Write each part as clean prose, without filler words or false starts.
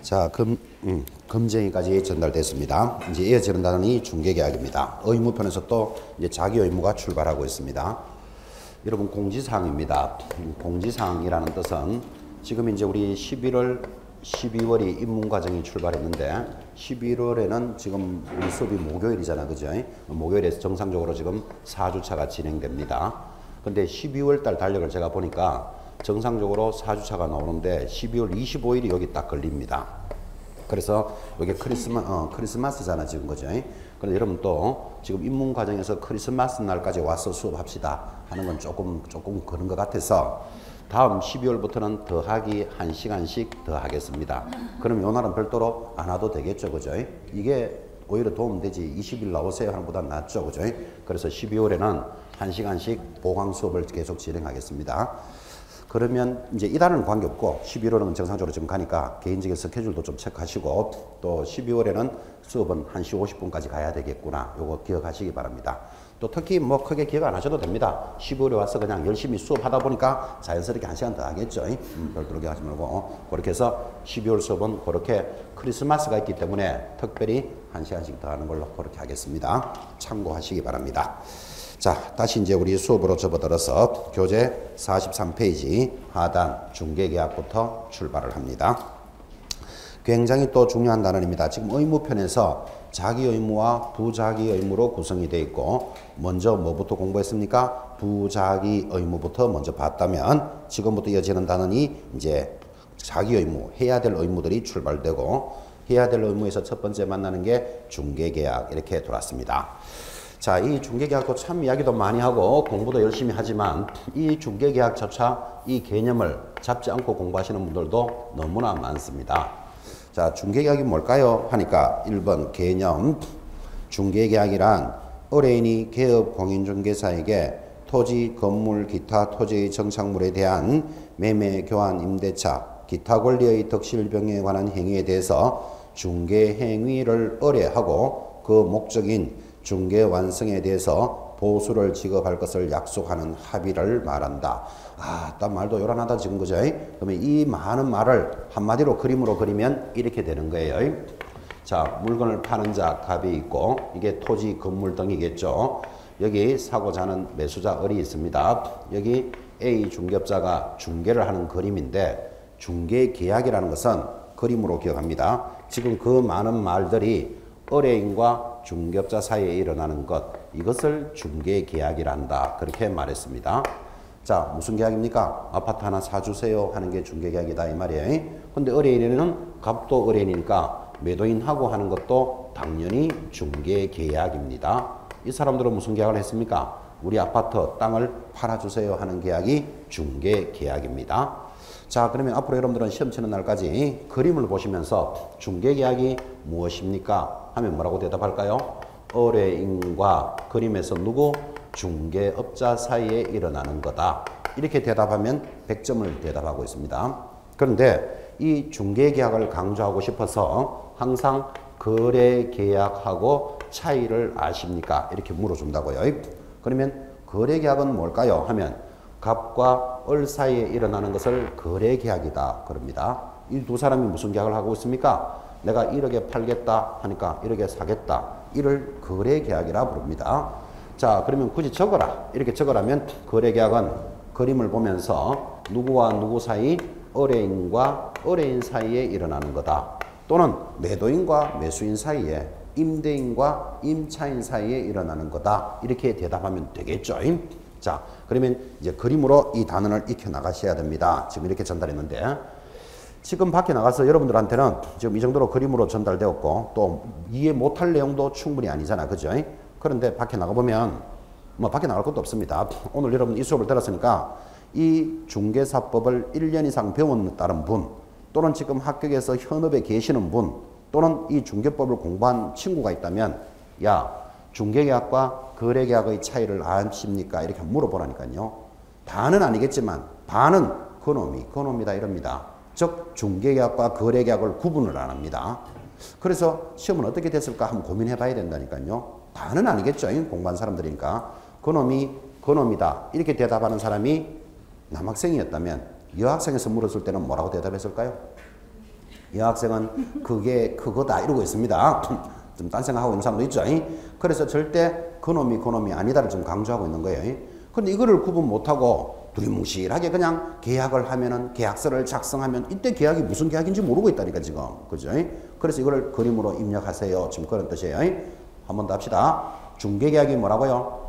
자, 검증이까지 전달됐습니다. 이제 이어지는 단원이 중개계약입니다. 의무편에서 또 이제 자기 의무가 출발하고 있습니다. 여러분 공지사항입니다. 공지사항이라는 뜻은 지금 이제 우리 12월이 입문과정이 출발했는데 11월에는 지금 우리 수업이 목요일이잖아, 그죠? 목요일에서 정상적으로 지금 4주차가 진행됩니다. 근데 12월 달 달력을 제가 보니까 정상적으로 4주차가 나오는데 12월 25일이 여기 딱 걸립니다. 그래서 이게 크리스마스잖아 지금, 그죠? 그런데 여러분 또 지금 입문 과정에서 크리스마스 날까지 와서 수업합시다 하는 건 조금 그런 것 같아서 다음 12월부터는 더하기 1시간씩 더 하겠습니다. 그럼 요 날은 별도로 안 와도 되겠죠, 그죠? 이게 오히려 도움되지. 20일 나오세요 하는 것보다 낫죠, 그죠? 그래서 12월에는 1시간씩 보강 수업을 계속 진행하겠습니다. 그러면 이제 이달은 관계없고 11월은 정상적으로 지금 가니까 개인적인 스케줄도 좀 체크하시고 또 12월에는 수업은 1시 50분까지 가야 되겠구나. 요거 기억하시기 바랍니다. 또 특히 뭐 크게 기억 안 하셔도 됩니다. 12월에 와서 그냥 열심히 수업하다 보니까 자연스럽게 1시간 더 하겠죠. 별도로 하지 말고. 그렇게 해서 12월 수업은 그렇게 크리스마스가 있기 때문에 특별히 1시간씩 더 하는 걸로 그렇게 하겠습니다. 참고하시기 바랍니다. 자, 다시 이제 우리 수업으로 접어들어서 교재 43페이지 하단 중개계약부터 출발을 합니다. 굉장히 또 중요한 단원입니다. 지금 의무편에서 자기 의무와 부자기 의무로 구성이 되어 있고 먼저 뭐부터 공부했습니까? 부자기 의무부터 먼저 봤다면 지금부터 이어지는 단원이 이제 자기 의무, 해야 될 의무들이 출발되고 해야 될 의무에서 첫 번째 만나는 게 중개계약 이렇게 돌았습니다. 자, 이 중개계약도 참 이야기도 많이 하고 공부도 열심히 하지만 이 중개계약조차 이 개념을 잡지 않고 공부하시는 분들도 너무나 많습니다. 자, 중개계약이 뭘까요? 하니까 1번 개념. 중개계약이란 의뢰인이 개업 공인중개사에게 토지, 건물, 기타 토지의 정착물에 대한 매매, 교환, 임대차, 기타 권리의 덕실병에 관한 행위에 대해서 중개행위를 의뢰하고 그 목적인 중개 완성에 대해서 보수를 지급할 것을 약속하는 합의를 말한다. 아, 딱 말도 요란하다 지금, 그죠? 그러면 이 많은 말을 한마디로 그림으로 그리면 이렇게 되는 거예요. 자, 물건을 파는 자 갑이 있고 이게 토지, 건물 등이겠죠. 여기 사고자 하는 매수자 을이 있습니다. 여기 A 중개업자가 중개를 하는 그림인데 중개계약이라는 것은 그림으로 기억합니다. 지금 그 많은 말들이 의뢰인과 중개업자 사이에 일어나는 것, 이것을 중개계약이란다. 그렇게 말했습니다. 자, 무슨 계약입니까? 아파트 하나 사주세요 하는 게 중개계약이다 이 말이에요. 근데 의뢰인은 갑도 의뢰인이니까 매도인하고 하는 것도 당연히 중개계약입니다. 이 사람들은 무슨 계약을 했습니까? 우리 아파트 땅을 팔아주세요 하는 계약이 중개계약입니다. 자, 그러면 앞으로 여러분들은 시험 치는 날까지 그림을 보시면서 중개계약이 무엇입니까? 하면 뭐라고 대답할까요? 의뢰인과 그림에서 누구? 중개업자 사이에 일어나는 거다. 이렇게 대답하면 100점을 대답하고 있습니다. 그런데 이 중개계약을 강조하고 싶어서 항상 거래계약하고 차이를 아십니까? 이렇게 물어준다고요. 그러면 거래계약은 뭘까요? 하면 갑과 을 사이에 일어나는 것을 거래계약이다 그럽니다. 이 두 사람이 무슨 계약을 하고 있습니까? 내가 1억에 팔겠다 하니까 1억에 사겠다. 이를 거래계약이라 부릅니다. 자, 그러면 굳이 적어라. 이렇게 적으라면 거래계약은 그림을 보면서 누구와 누구 사이? 의뢰인과 의뢰인 사이에 일어나는 거다. 또는 매도인과 매수인 사이에, 임대인과 임차인 사이에 일어나는 거다. 이렇게 대답하면 되겠죠. 자, 그러면 이제 그림으로 이 단원을 익혀 나가셔야 됩니다. 지금 이렇게 전달했는데 지금 밖에 나가서 여러분들한테는 지금 이 정도로 그림으로 전달되었고 또 이해 못할 내용도 충분히 아니잖아, 그죠? 그런데 밖에 나가보면 뭐 밖에 나갈 것도 없습니다. 오늘 여러분 이 수업을 들었으니까 이 중개사법을 1년 이상 배웠다는 분 또는 지금 합격해서 현업에 계시는 분 또는 이 중개법을 공부한 친구가 있다면 야, 중개계약과 거래계약의 차이를 아십니까? 이렇게 물어보라니까요. 다는 아니겠지만 반은 그놈이다 이럽니다. 즉 중개계약과 거래계약을 구분을 안 합니다. 그래서 시험은 어떻게 됐을까 한번 고민해 봐야 된다니까요. 다는 아니겠죠. 공부한 사람들이니까. 그놈이다 이렇게 대답하는 사람이 남학생이었다면 여학생에서 물었을 때는 뭐라고 대답했을까요? 여학생은 그게 그거다 이러고 있습니다. 좀 딴 생각하고 있는 사람도 있죠. 그래서 절대 그놈이 아니다를 좀 강조하고 있는 거예요. 근데 이거를 구분 못하고 두리뭉실하게 그냥 계약을 하면은 계약서를 작성하면 이때 계약이 무슨 계약인지 모르고 있다니까 지금. 그죠? 그래서 이거를 그림으로 입력하세요. 지금 그런 뜻이에요. 한 번 더 합시다. 중개계약이 뭐라고요?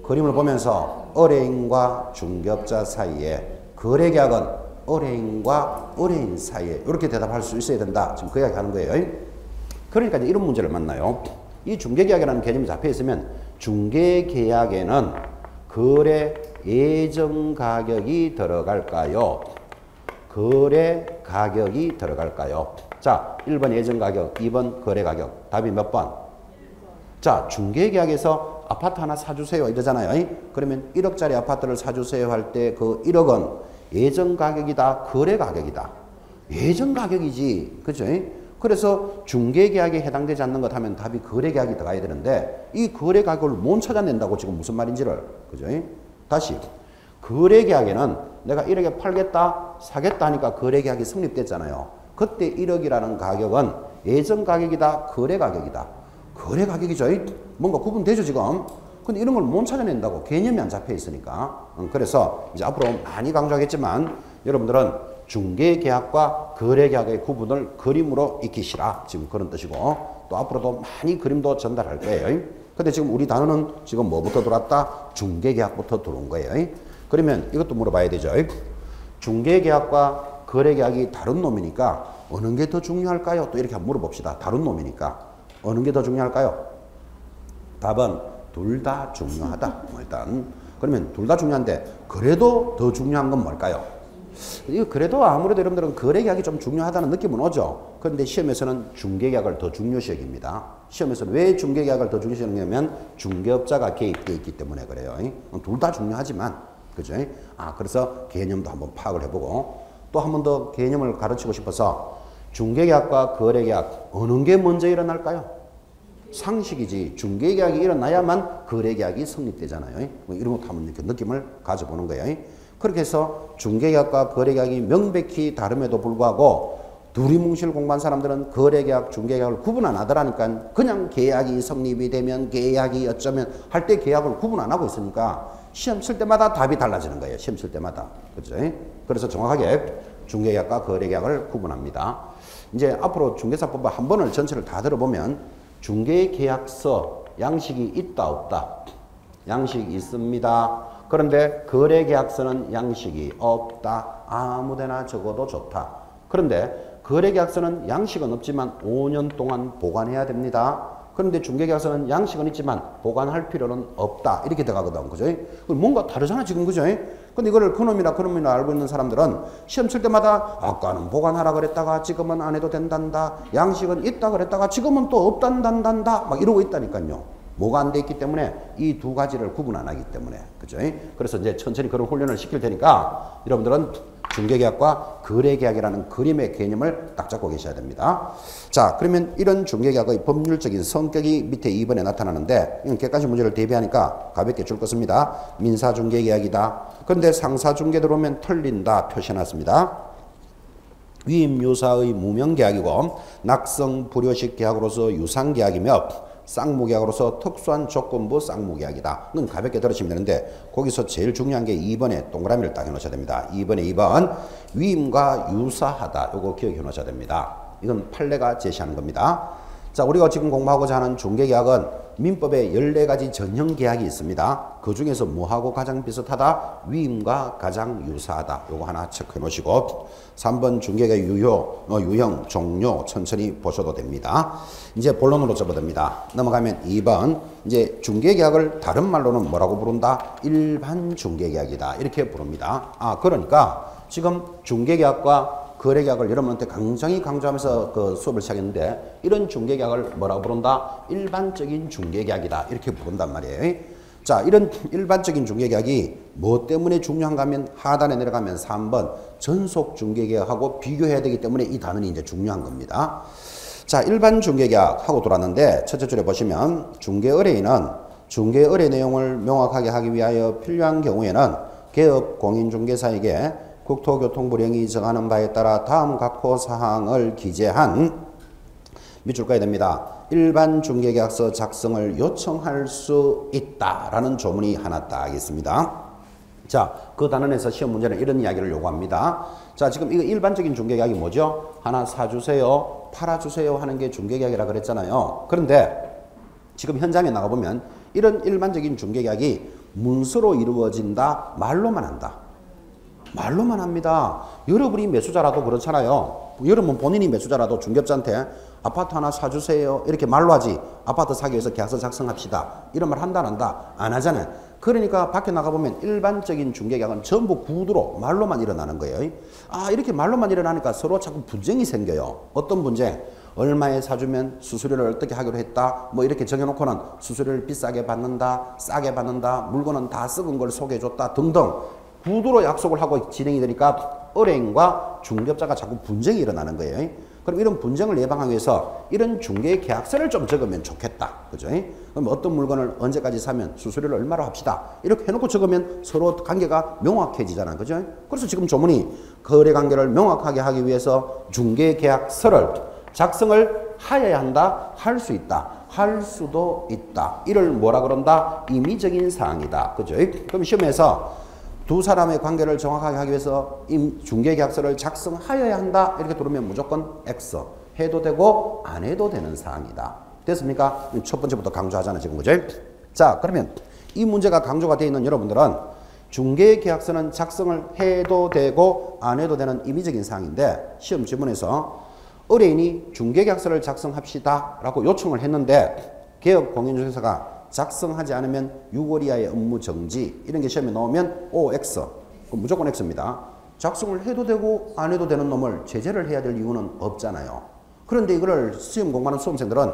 그림을 보면서 의뢰인과 중개업자 사이에, 거래계약은 의뢰인과 의뢰인 사이에 이렇게 대답할 수 있어야 된다. 지금 그 이야기 하는 거예요. 그러니까 이제 이런 문제를 만나요. 이 중개계약이라는 개념이 잡혀 있으면 중개계약에는 거래 예정 가격이 들어갈까요? 거래 가격이 들어갈까요? 자, 1번 예정 가격, 2번 거래 가격. 답이 몇 번? 자, 중개계약에서 아파트 하나 사주세요 이러잖아요. 그러면 1억짜리 아파트를 사주세요 할 때 그 1억은 예정 가격이다, 거래 가격이다. 예정 가격이지. 그죠? 그래서 중개계약에 해당되지 않는 것 하면 답이 거래계약이 들어가야 되는데 이 거래가격을 못 찾아낸다고 지금 무슨 말인지를. 그죠? 다시. 거래계약에는 내가 1억에 팔겠다, 사겠다 하니까 거래계약이 성립됐잖아요. 그때 1억이라는 가격은 예정 가격이다, 거래 가격이다. 거래 가격이죠. 뭔가 구분되죠 지금. 근데 이런 걸 못 찾아낸다고. 개념이 안 잡혀 있으니까. 그래서 이제 앞으로 많이 강조하겠지만 여러분들은 중개계약과 거래계약의 구분을 그림으로 익히시라. 지금 그런 뜻이고 또 앞으로도 많이 그림도 전달할 거예요. 근데 지금 우리 단어는 지금 뭐부터 들어왔다? 중개계약부터 들어온 거예요. 그러면 이것도 물어봐야 되죠. 중개계약과 거래계약이 다른 놈이니까 어느 게 더 중요할까요? 또 이렇게 한번 물어봅시다. 다른 놈이니까 어느 게 더 중요할까요? 답은 둘 다 중요하다. 일단 그러면 둘 다 중요한데 그래도 더 중요한 건 뭘까요? 이거 그래도 아무래도 여러분들은 거래계약이 좀 중요하다는 느낌은 오죠. 그런데 시험에서는 중개계약을 더 중요시 여깁니다. 시험에서는 왜 중개계약을 더 중요시 여기냐면 중개업자가 개입되어 있기 때문에 그래요. 둘 다 중요하지만 그죠? 그래서 개념도 한번 파악을 해보고 또 한 번 더 개념을 가르치고 싶어서 중개계약과 거래계약 어느 게 먼저 일어날까요? 상식이지. 중개계약이 일어나야만 거래계약이 성립되잖아요. 이런 것도 한번 이렇게 느낌을 가져보는 거예요. 그렇게 해서 중개계약과 거래계약이 명백히 다름에도 불구하고 두리뭉실 공부한 사람들은 거래계약, 중개계약을 구분 안 하더라니까. 그냥 계약이 성립이 되면 계약이 어쩌면 할 때 계약을 구분 안 하고 있으니까 시험 칠 때마다 답이 달라지는 거예요. 시험 칠 때마다. 그죠? 그래서 정확하게 중개계약과 거래계약을 구분합니다. 이제 앞으로 중개사법 한 번을 전체를 다 들어보면 중개계약서 양식이 있다 없다? 양식이 있습니다. 그런데 거래계약서는 양식이 없다. 아무데나 적어도 좋다. 그런데 거래계약서는 양식은 없지만 5년 동안 보관해야 됩니다. 그런데 중개계약서는 양식은 있지만 보관할 필요는 없다. 이렇게 들어가거든. 그죠? 뭔가 다르잖아 지금. 그죠? 근데 이거를 그놈이나 알고 있는 사람들은 시험 칠 때마다 아까는 보관하라 그랬다가 지금은 안 해도 된단다. 양식은 있다 그랬다가 지금은 또 없단단단다. 막 이러고 있다니까요. 뭐가 안 돼 있기 때문에 이 두 가지를 구분 안 하기 때문에. 그죠? 그래서 이제 천천히 그런 훈련을 시킬 테니까 여러분들은 중개계약과 거래계약이라는 그림의 개념을 딱 잡고 계셔야 됩니다. 자, 그러면 이런 중개계약의 법률적인 성격이 밑에 2번에 나타나는데 이건 객관식 문제를 대비하니까 가볍게 줄 것입니다. 민사중개계약이다. 그런데 상사중개 들어오면 틀린다 표시해놨습니다. 위임유사의 무명계약이고 낙성 불효식 계약으로서 유상계약이며 쌍무계약으로서 특수한 조건부 쌍무계약이다. 이건 가볍게 들으시면 되는데 거기서 제일 중요한 게 2번에 동그라미를 딱 해놓으셔야 됩니다. 2번에 2번 위임과 유사하다. 요거 기억해 놓으셔야 됩니다. 이건 판례가 제시하는 겁니다. 자, 우리가 지금 공부하고자 하는 중개계약은 민법에 14가지 전형계약이 있습니다. 그 중에서 뭐하고 가장 비슷하다? 위임과 가장 유사하다. 요거 하나 체크해 놓으시고 3번 중개계약 유형, 종료 천천히 보셔도 됩니다. 이제 본론으로 접어듭니다. 넘어가면 2번 이제 중개계약을 다른 말로는 뭐라고 부른다? 일반 중개계약이다. 이렇게 부릅니다. 그러니까 지금 중개계약과 거래계약을 여러분한테 굉장히 강조하면서 그 수업을 시작했는데 이런 중개계약을 뭐라고 부른다? 일반적인 중개계약이다. 이렇게 부른단 말이에요. 자, 이런 일반적인 중개계약이 뭐 때문에 중요한가 하면 하단에 내려가면 3번 전속 중개계약하고 비교해야 되기 때문에 이 단원이 이제 중요한 겁니다. 자, 일반 중개계약 하고 돌았는데 첫째 줄에 보시면 중개의뢰인은 중개의뢰 내용을 명확하게 하기 위하여 필요한 경우에는 개업 공인중개사에게 국토교통부령이 정하는 바에 따라 다음 각호 사항을 기재한 밑줄 까야 됩니다. 일반 중개계약서 작성을 요청할 수 있다라는 조문이 하나 딱 있습니다. 자, 그 단원에서 시험 문제는 이런 이야기를 요구합니다. 자, 지금 이거 일반적인 중개계약이 뭐죠? 하나 사주세요, 팔아주세요 하는 게 중개계약이라 그랬잖아요. 그런데 지금 현장에 나가보면 이런 일반적인 중개계약이 문서로 이루어진다, 말로만 한다. 말로만 합니다. 여러분이 매수자라도 그렇잖아요. 여러분 본인이 매수자라도 중개업자한테 아파트 하나 사주세요 이렇게 말로 하지, 아파트 사기 위해서 계약서 작성합시다 이런 말 한다 안 한다? 안 하잖아요. 그러니까 밖에 나가보면 일반적인 중개계약은 전부 구두로 말로만 일어나는 거예요. 아, 이렇게 말로만 일어나니까 서로 자꾸 분쟁이 생겨요. 어떤 분쟁? 얼마에 사주면 수수료를 어떻게 하기로 했다, 뭐 이렇게 정해놓고는 수수료를 비싸게 받는다, 싸게 받는다, 물건은 다 썩은 걸 소개해줬다 등등 구두로 약속을 하고 진행이 되니까 은행과 중개업자가 자꾸 분쟁이 일어나는 거예요. 그럼 이런 분쟁을 예방하기 위해서 이런 중개 계약서를 좀 적으면 좋겠다. 그죠? 그럼 어떤 물건을 언제까지 사면 수수료를 얼마로 합시다. 이렇게 해놓고 적으면 서로 관계가 명확해지잖아. 그죠? 그래서 지금 조문이 거래 관계를 명확하게 하기 위해서 중개 계약서를 작성을 하여야 한다. 할 수 있다. 할 수도 있다. 이를 뭐라 그런다? 임의적인 사항이다. 그죠? 그럼 시험에서 두 사람의 관계를 정확하게 하기 위해서 중개계약서를 작성하여야 한다 이렇게 들으면 무조건 X 해도 되고 안 해도 되는 사항이다. 됐습니까? 첫 번째부터 강조하잖아 지금. 그죠? 자, 그러면 이 문제가 강조가 되어 있는 여러분들은 중개계약서는 작성을 해도 되고 안 해도 되는 임의적인 사항인데 시험 지문에서 의뢰인이 중개계약서를 작성합시다 라고 요청을 했는데 개업공인중개사가 작성하지 않으면 6월 이하의 업무 정지 이런 게 시험에 나오면 OX 그럼 무조건 X입니다. 작성을 해도 되고 안 해도 되는 놈을 제재를 해야 될 이유는 없잖아요. 그런데 이거를 시험 공부하는 수험생들은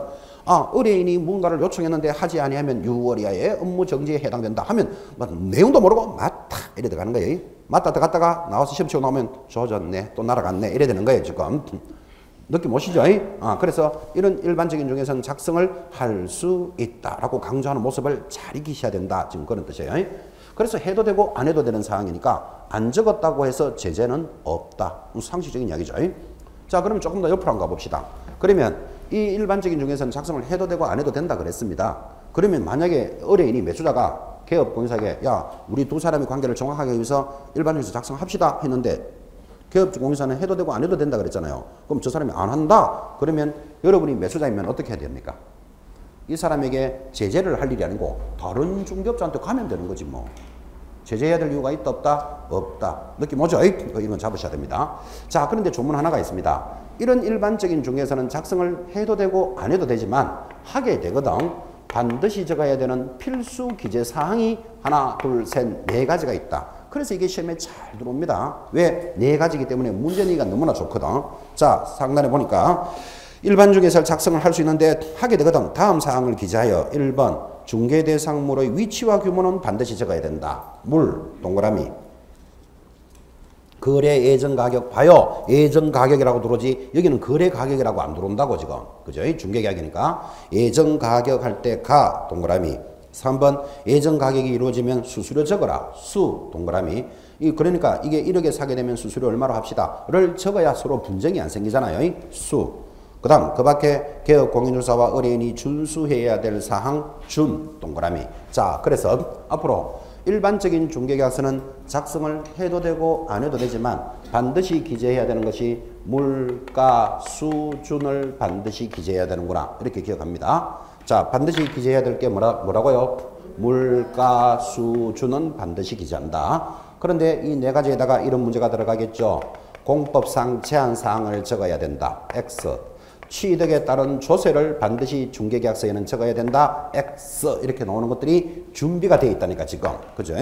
아, 의뢰인이 뭔가를 요청했는데 하지 아니하면 6월 이하의 업무 정지에 해당된다 하면 뭐 내용도 모르고 맞다 이래 들어가는 거예요. 맞다 들어갔다가 나와서 시험 치고 나오면 조졌네 또 날아갔네 이래 되는 거예요 지금. 느낌 오시죠? 그래서 이런 일반적인 중에서는 작성을 할 수 있다라고 강조하는 모습을 잘 익히셔야 된다. 지금 그런 뜻이에요. 그래서 해도 되고 안 해도 되는 상황이니까 안 적었다고 해서 제재는 없다. 상식적인 이야기죠. 자, 그러면 조금 더 옆으로 한번 가봅시다. 그러면 이 일반적인 중에서는 작성을 해도 되고 안 해도 된다 그랬습니다. 그러면 만약에 의뢰인이 매수자가 개업공사에게 야, 우리 두 사람의 관계를 정확하게 위해서 일반적으로 작성합시다 했는데 개업공사는 해도 되고 안 해도 된다 그랬잖아요. 그럼 저 사람이 안 한다? 그러면 여러분이 매수자이면 어떻게 해야 됩니까? 이 사람에게 제재를 할 일이 아니고 다른 중개업자한테 가면 되는 거지 뭐. 제재해야 될 이유가 있다 없다? 없다. 느낌 오죠? 이런 건 잡으셔야 됩니다. 자, 그런데 조문 하나가 있습니다. 이런 일반적인 중개에서는 작성을 해도 되고 안 해도 되지만 하게 되거든 반드시 적어야 되는 필수 기재 사항이 하나, 둘, 셋, 네 가지가 있다. 그래서 이게 시험에 잘 들어옵니다. 왜? 네 가지이기 때문에 문제 내기가 너무나 좋거든. 자, 상단에 보니까 일반 중개사를 작성을 할 수 있는데 하게 되거든 다음 사항을 기재하여 1번 중개 대상물의 위치와 규모는 반드시 적어야 된다. 물, 동그라미. 거래 예정 가격 봐요. 예정 가격이라고 들어오지 여기는 거래 가격이라고 안 들어온다고 지금. 그죠? 중개 계약이니까 예정 가격 할 때 가, 동그라미. 3번 예정 가격이 이루어지면 수수료 적어라. 수, 동그라미. 그러니까 이게 1억에 사게 되면 수수료 얼마로 합시다.를 적어야 서로 분쟁이 안 생기잖아요. 수. 그 다음 그 밖에 개업공인중개사와 의뢰인이 준수해야 될 사항 준, 동그라미. 자, 그래서 앞으로 일반적인 중개계약서는 작성을 해도 되고 안 해도 되지만 반드시 기재해야 되는 것이 물가 수준을 반드시 기재해야 되는구나. 이렇게 기억합니다. 자, 반드시 기재해야 될 게 뭐라고요? 물가 수준은 반드시 기재한다. 그런데 이 네 가지에다가 이런 문제가 들어가겠죠. 공법상 제한사항을 적어야 된다. X. 취득에 따른 조세를 반드시 중개계약서에는 적어야 된다. X. 이렇게 나오는 것들이 준비가 되어 있다니까 지금. 그죠?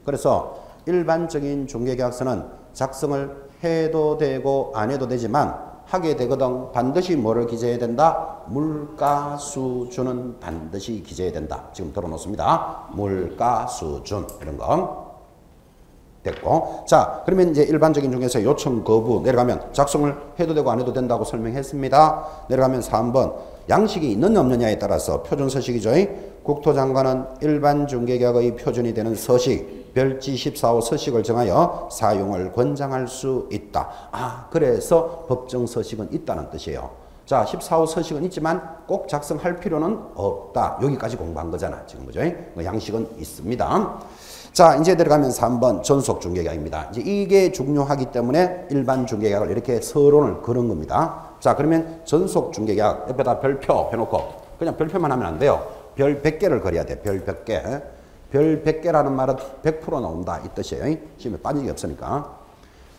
그래서 일반적인 중개계약서는 작성을 해도 되고 안 해도 되지만 하게 되거든 반드시 뭐를 기재해야 된다? 물가 수준은 반드시 기재해야 된다. 지금 들어놓습니다. 물가 수준 이런 거 됐고, 자, 그러면 이제 일반적인 중에서 요청 거부 내려가면 작성을 해도 되고 안 해도 된다고 설명했습니다. 내려가면 3번 양식이 있느냐 없느냐에 따라서 표준 서식이죠. 국토장관은 일반 중개계약의 표준이 되는 서식 별지 14호 서식을 정하여 사용을 권장할 수 있다. 아, 그래서 법정 서식은 있다는 뜻이에요. 자, 14호 서식은 있지만 꼭 작성할 필요는 없다. 여기까지 공부한 거잖아. 지금 그죠? 양식은 있습니다. 자, 이제 들어가면 3번 전속 중개계약입니다. 이제 이게 중요하기 때문에 일반 중개계약을 이렇게 서론을 그런 겁니다. 자, 그러면 전속 중개계약 옆에다 별표 해놓고 그냥 별표만 하면 안 돼요. 별 100개를 그려야 돼. 별 100개. 별 100개라는 말은 100% 나온다 이 뜻이에요. 시험에 빠진 게 없으니까.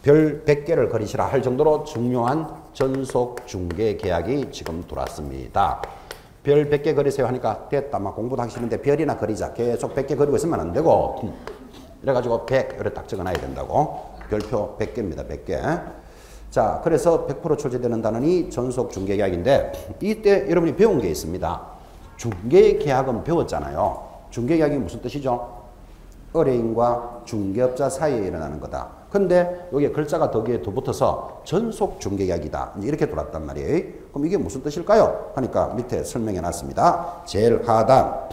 별 100개를 그리시라 할 정도로 중요한 전속 중개계약이 지금 들어왔습니다. 별 100개 그리세요 하니까 됐다. 막 공부도 하기 싫은데 별이나 그리자. 계속 100개 그리고 있으면 안 되고 이래가지고 100 이렇게 딱 적어놔야 된다고. 별표 100개입니다. 100개. 자, 그래서 100% 출제되는 단원이 전속 중개계약인데 이때 여러분이 배운 게 있습니다. 중개계약은 배웠잖아요. 중개계약이 무슨 뜻이죠? 의뢰인과 중개업자 사이에 일어나는 거다. 근데 여기에 글자가 더 붙어서 전속 중개계약이다. 이렇게 돌았단 말이에요. 그럼 이게 무슨 뜻일까요? 하니까 밑에 설명해 놨습니다. 제일 하단.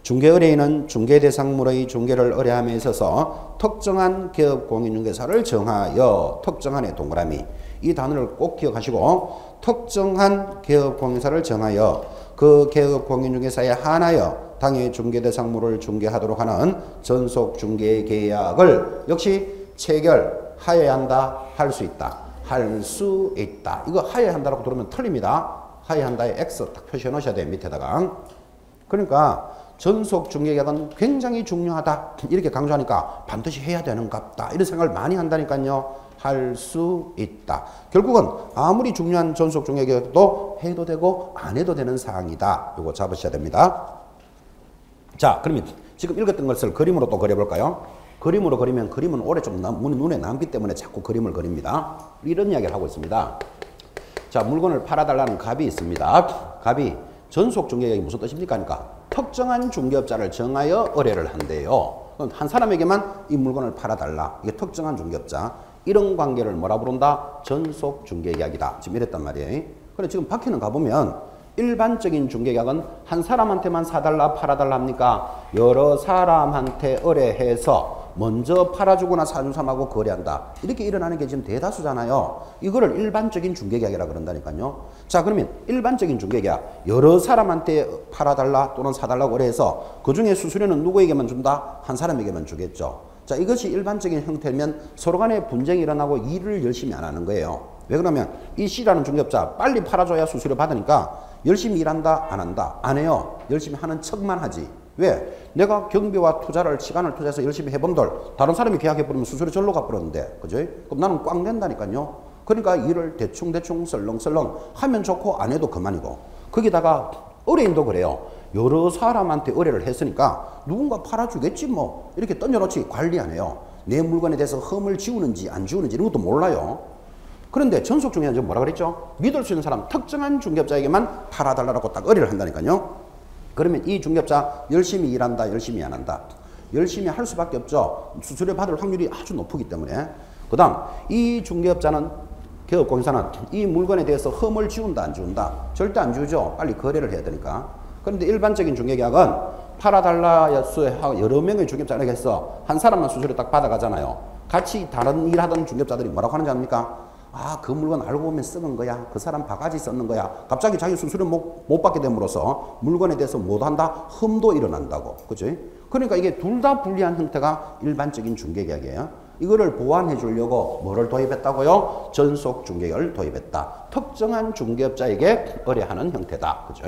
중개 의뢰인은 중개 대상물의 중개를 의뢰함에 있어서 특정한 기업 공인중개사를 정하여 특정한의 동그라미. 이 단어를 꼭 기억하시고 특정한 기업 공인사를 정하여 그 기업 공인중개사에 한하여 당해 중개대상물을 중개하도록 하는 전속 중개계약을 역시 체결하여야 한다, 할 수 있다. 할 수 있다. 이거 하여야 한다라고 들으면 틀립니다. 하여야 한다에 X 딱 표시해 놓으셔야 돼요. 밑에다가. 그러니까 전속 중개계약은 굉장히 중요하다. 이렇게 강조하니까 반드시 해야 되는갑다. 이런 생각을 많이 한다니까요. 할 수 있다. 결국은 아무리 중요한 전속 중개계약도 해도 되고 안 해도 되는 사항이다. 이거 잡으셔야 됩니다. 자, 그러면 지금 읽었던 것을 그림으로 또 그려볼까요? 그림으로 그리면 그림은 오래 좀 눈에 남기 때문에 자꾸 그림을 그립니다. 이런 이야기를 하고 있습니다. 자, 물건을 팔아달라는 갑이 있습니다. 갑이 전속 중개계약이 무슨 뜻입니까? 그러니까 특정한 중개업자를 정하여 의뢰를 한대요. 한 사람에게만 이 물건을 팔아달라. 이게 특정한 중개업자. 이런 관계를 뭐라 부른다? 전속 중개계약이다. 지금 이랬단 말이에요. 그런데 지금 밖에는 가보면 일반적인 중개계약은 한 사람한테만 사달라 팔아달라 합니까? 여러 사람한테 의뢰해서 먼저 팔아주거나 사준 사람하고 거래한다. 이렇게 일어나는 게 지금 대다수잖아요. 이거를 일반적인 중개계약이라 그런다니까요. 자, 그러면 일반적인 중개계약 여러 사람한테 팔아달라 또는 사달라고 의뢰해서 그중에 수수료는 누구에게만 준다? 한 사람에게만 주겠죠. 자, 이것이 일반적인 형태면 서로 간에 분쟁이 일어나고 일을 열심히 안 하는 거예요. 왜 그러면 이 C라는 중개업자 빨리 팔아줘야 수수료 받으니까 열심히 일한다? 안 한다? 안 해요. 열심히 하는 척만 하지. 왜? 내가 경비와 투자를 시간을 투자해서 열심히 해본들 다른 사람이 계약해버리면 수수료 절로 가버렸는데 그죠? 그럼 나는 꽝 낸다니까요. 그러니까 일을 대충 설렁설렁 하면 좋고 안 해도 그만이고 거기다가 의뢰인도 그래요. 여러 사람한테 의뢰를 했으니까 누군가 팔아주겠지 뭐 이렇게 던져놓지 관리 안 해요. 내 물건에 대해서 흠을 지우는지 안 지우는지 이런 것도 몰라요. 그런데 전속 중개는 뭐라 그랬죠? 믿을 수 있는 사람 특정한 중개업자에게만 팔아달라고 딱 의뢰를 한다니까요. 그러면 이 중개업자 열심히 일한다, 열심히 안 한다. 열심히 할 수밖에 없죠. 수수료 받을 확률이 아주 높기 때문에. 그 다음 이 중개업자는 개업공사는 이 물건에 대해서 흠을 지운다, 안 지운다? 절대 안 지우죠. 빨리 거래를 해야 되니까. 그런데 일반적인 중개계약은 팔아달라 여러 명의 중개업자에게 해서 한 사람만 수수료 딱 받아가잖아요. 같이 다른 일하던 중개업자들이 뭐라고 하는지 압니까? 아, 그 물건 알고 보면 썩은 거야. 그 사람 바가지 썼는 거야. 갑자기 자기 수수료 못 받게 됨으로써 물건에 대해서 못한다? 흠도 일어난다고. 그치? 그러니까 이게 둘 다 불리한 형태가 일반적인 중개계약이에요. 이거를 보완해 주려고 뭐를 도입했다고요? 전속 중개계약을 도입했다. 특정한 중개업자에게 의뢰하는 형태다. 그죠?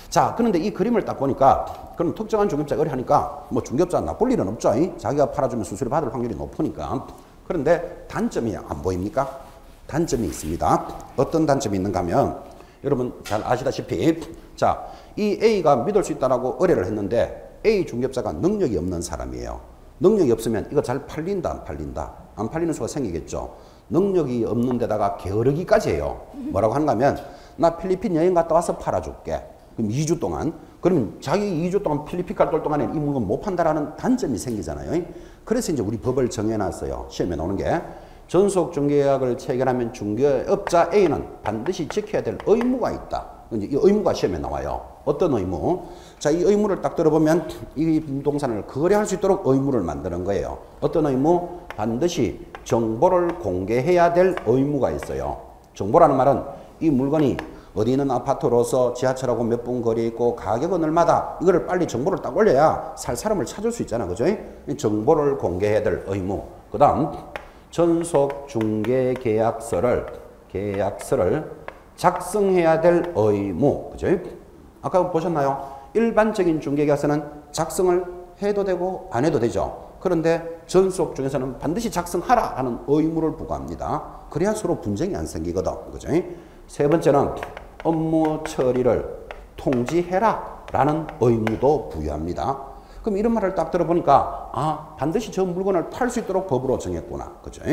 자, 그런데 이 그림을 딱 보니까 그럼 특정한 중개업자가 의뢰하니까 뭐 중개업자 나쁠 일은 없죠. 자기가 팔아주면 수수료 받을 확률이 높으니까. 그런데 단점이 안 보입니까? 단점이 있습니다. 어떤 단점이 있는가 하면 여러분 잘 아시다시피 자, 이 A가 믿을 수 있다라고 의뢰를 했는데 A 중개업자가 능력이 없는 사람이에요. 능력이 없으면 이거 잘 팔린다, 안 팔린다? 안 팔리는 수가 생기겠죠. 능력이 없는 데다가 게으르기까지 해요. 뭐라고 하는가 하면 나 필리핀 여행 갔다 와서 팔아줄게. 그럼 2주 동안. 그러면 자기 2주 동안 필리핀 갈 동안에 이 물건 못 판다라는 단점이 생기잖아요. 그래서 이제 우리 법을 정해놨어요. 시험에 나오는 게. 전속 중개계약을 체결하면 중개업자 A는 반드시 지켜야 될 의무가 있다. 이제 이 의무가 시험에 나와요. 어떤 의무? 자, 이 의무를 딱 들어보면 이 부동산을 거래할 수 있도록 의무를 만드는 거예요. 어떤 의무? 반드시 정보를 공개해야 될 의무가 있어요. 정보라는 말은 이 물건이 어디 있는 아파트로서 지하철하고 몇 분 거리에 있고 가격은 얼마다, 이거를 빨리 정보를 딱 올려야 살 사람을 찾을 수 있잖아. 그죠? 이 정보를 공개해야 될 의무. 그 다음 전속 중개 계약서를 작성해야 될 의무. 그죠? 아까 보셨나요? 일반적인 중개계약서는 작성을 해도 되고 안 해도 되죠. 그런데 전속 중개서는 반드시 작성하라 하는 의무를 부과합니다. 그래야 서로 분쟁이 안 생기거든. 그죠? 세 번째는 업무 처리를 통지해라 라는 의무도 부여합니다. 그럼 이런 말을 딱 들어보니까 아, 반드시 저 물건을 팔 수 있도록 법으로 정했구나. 그죠?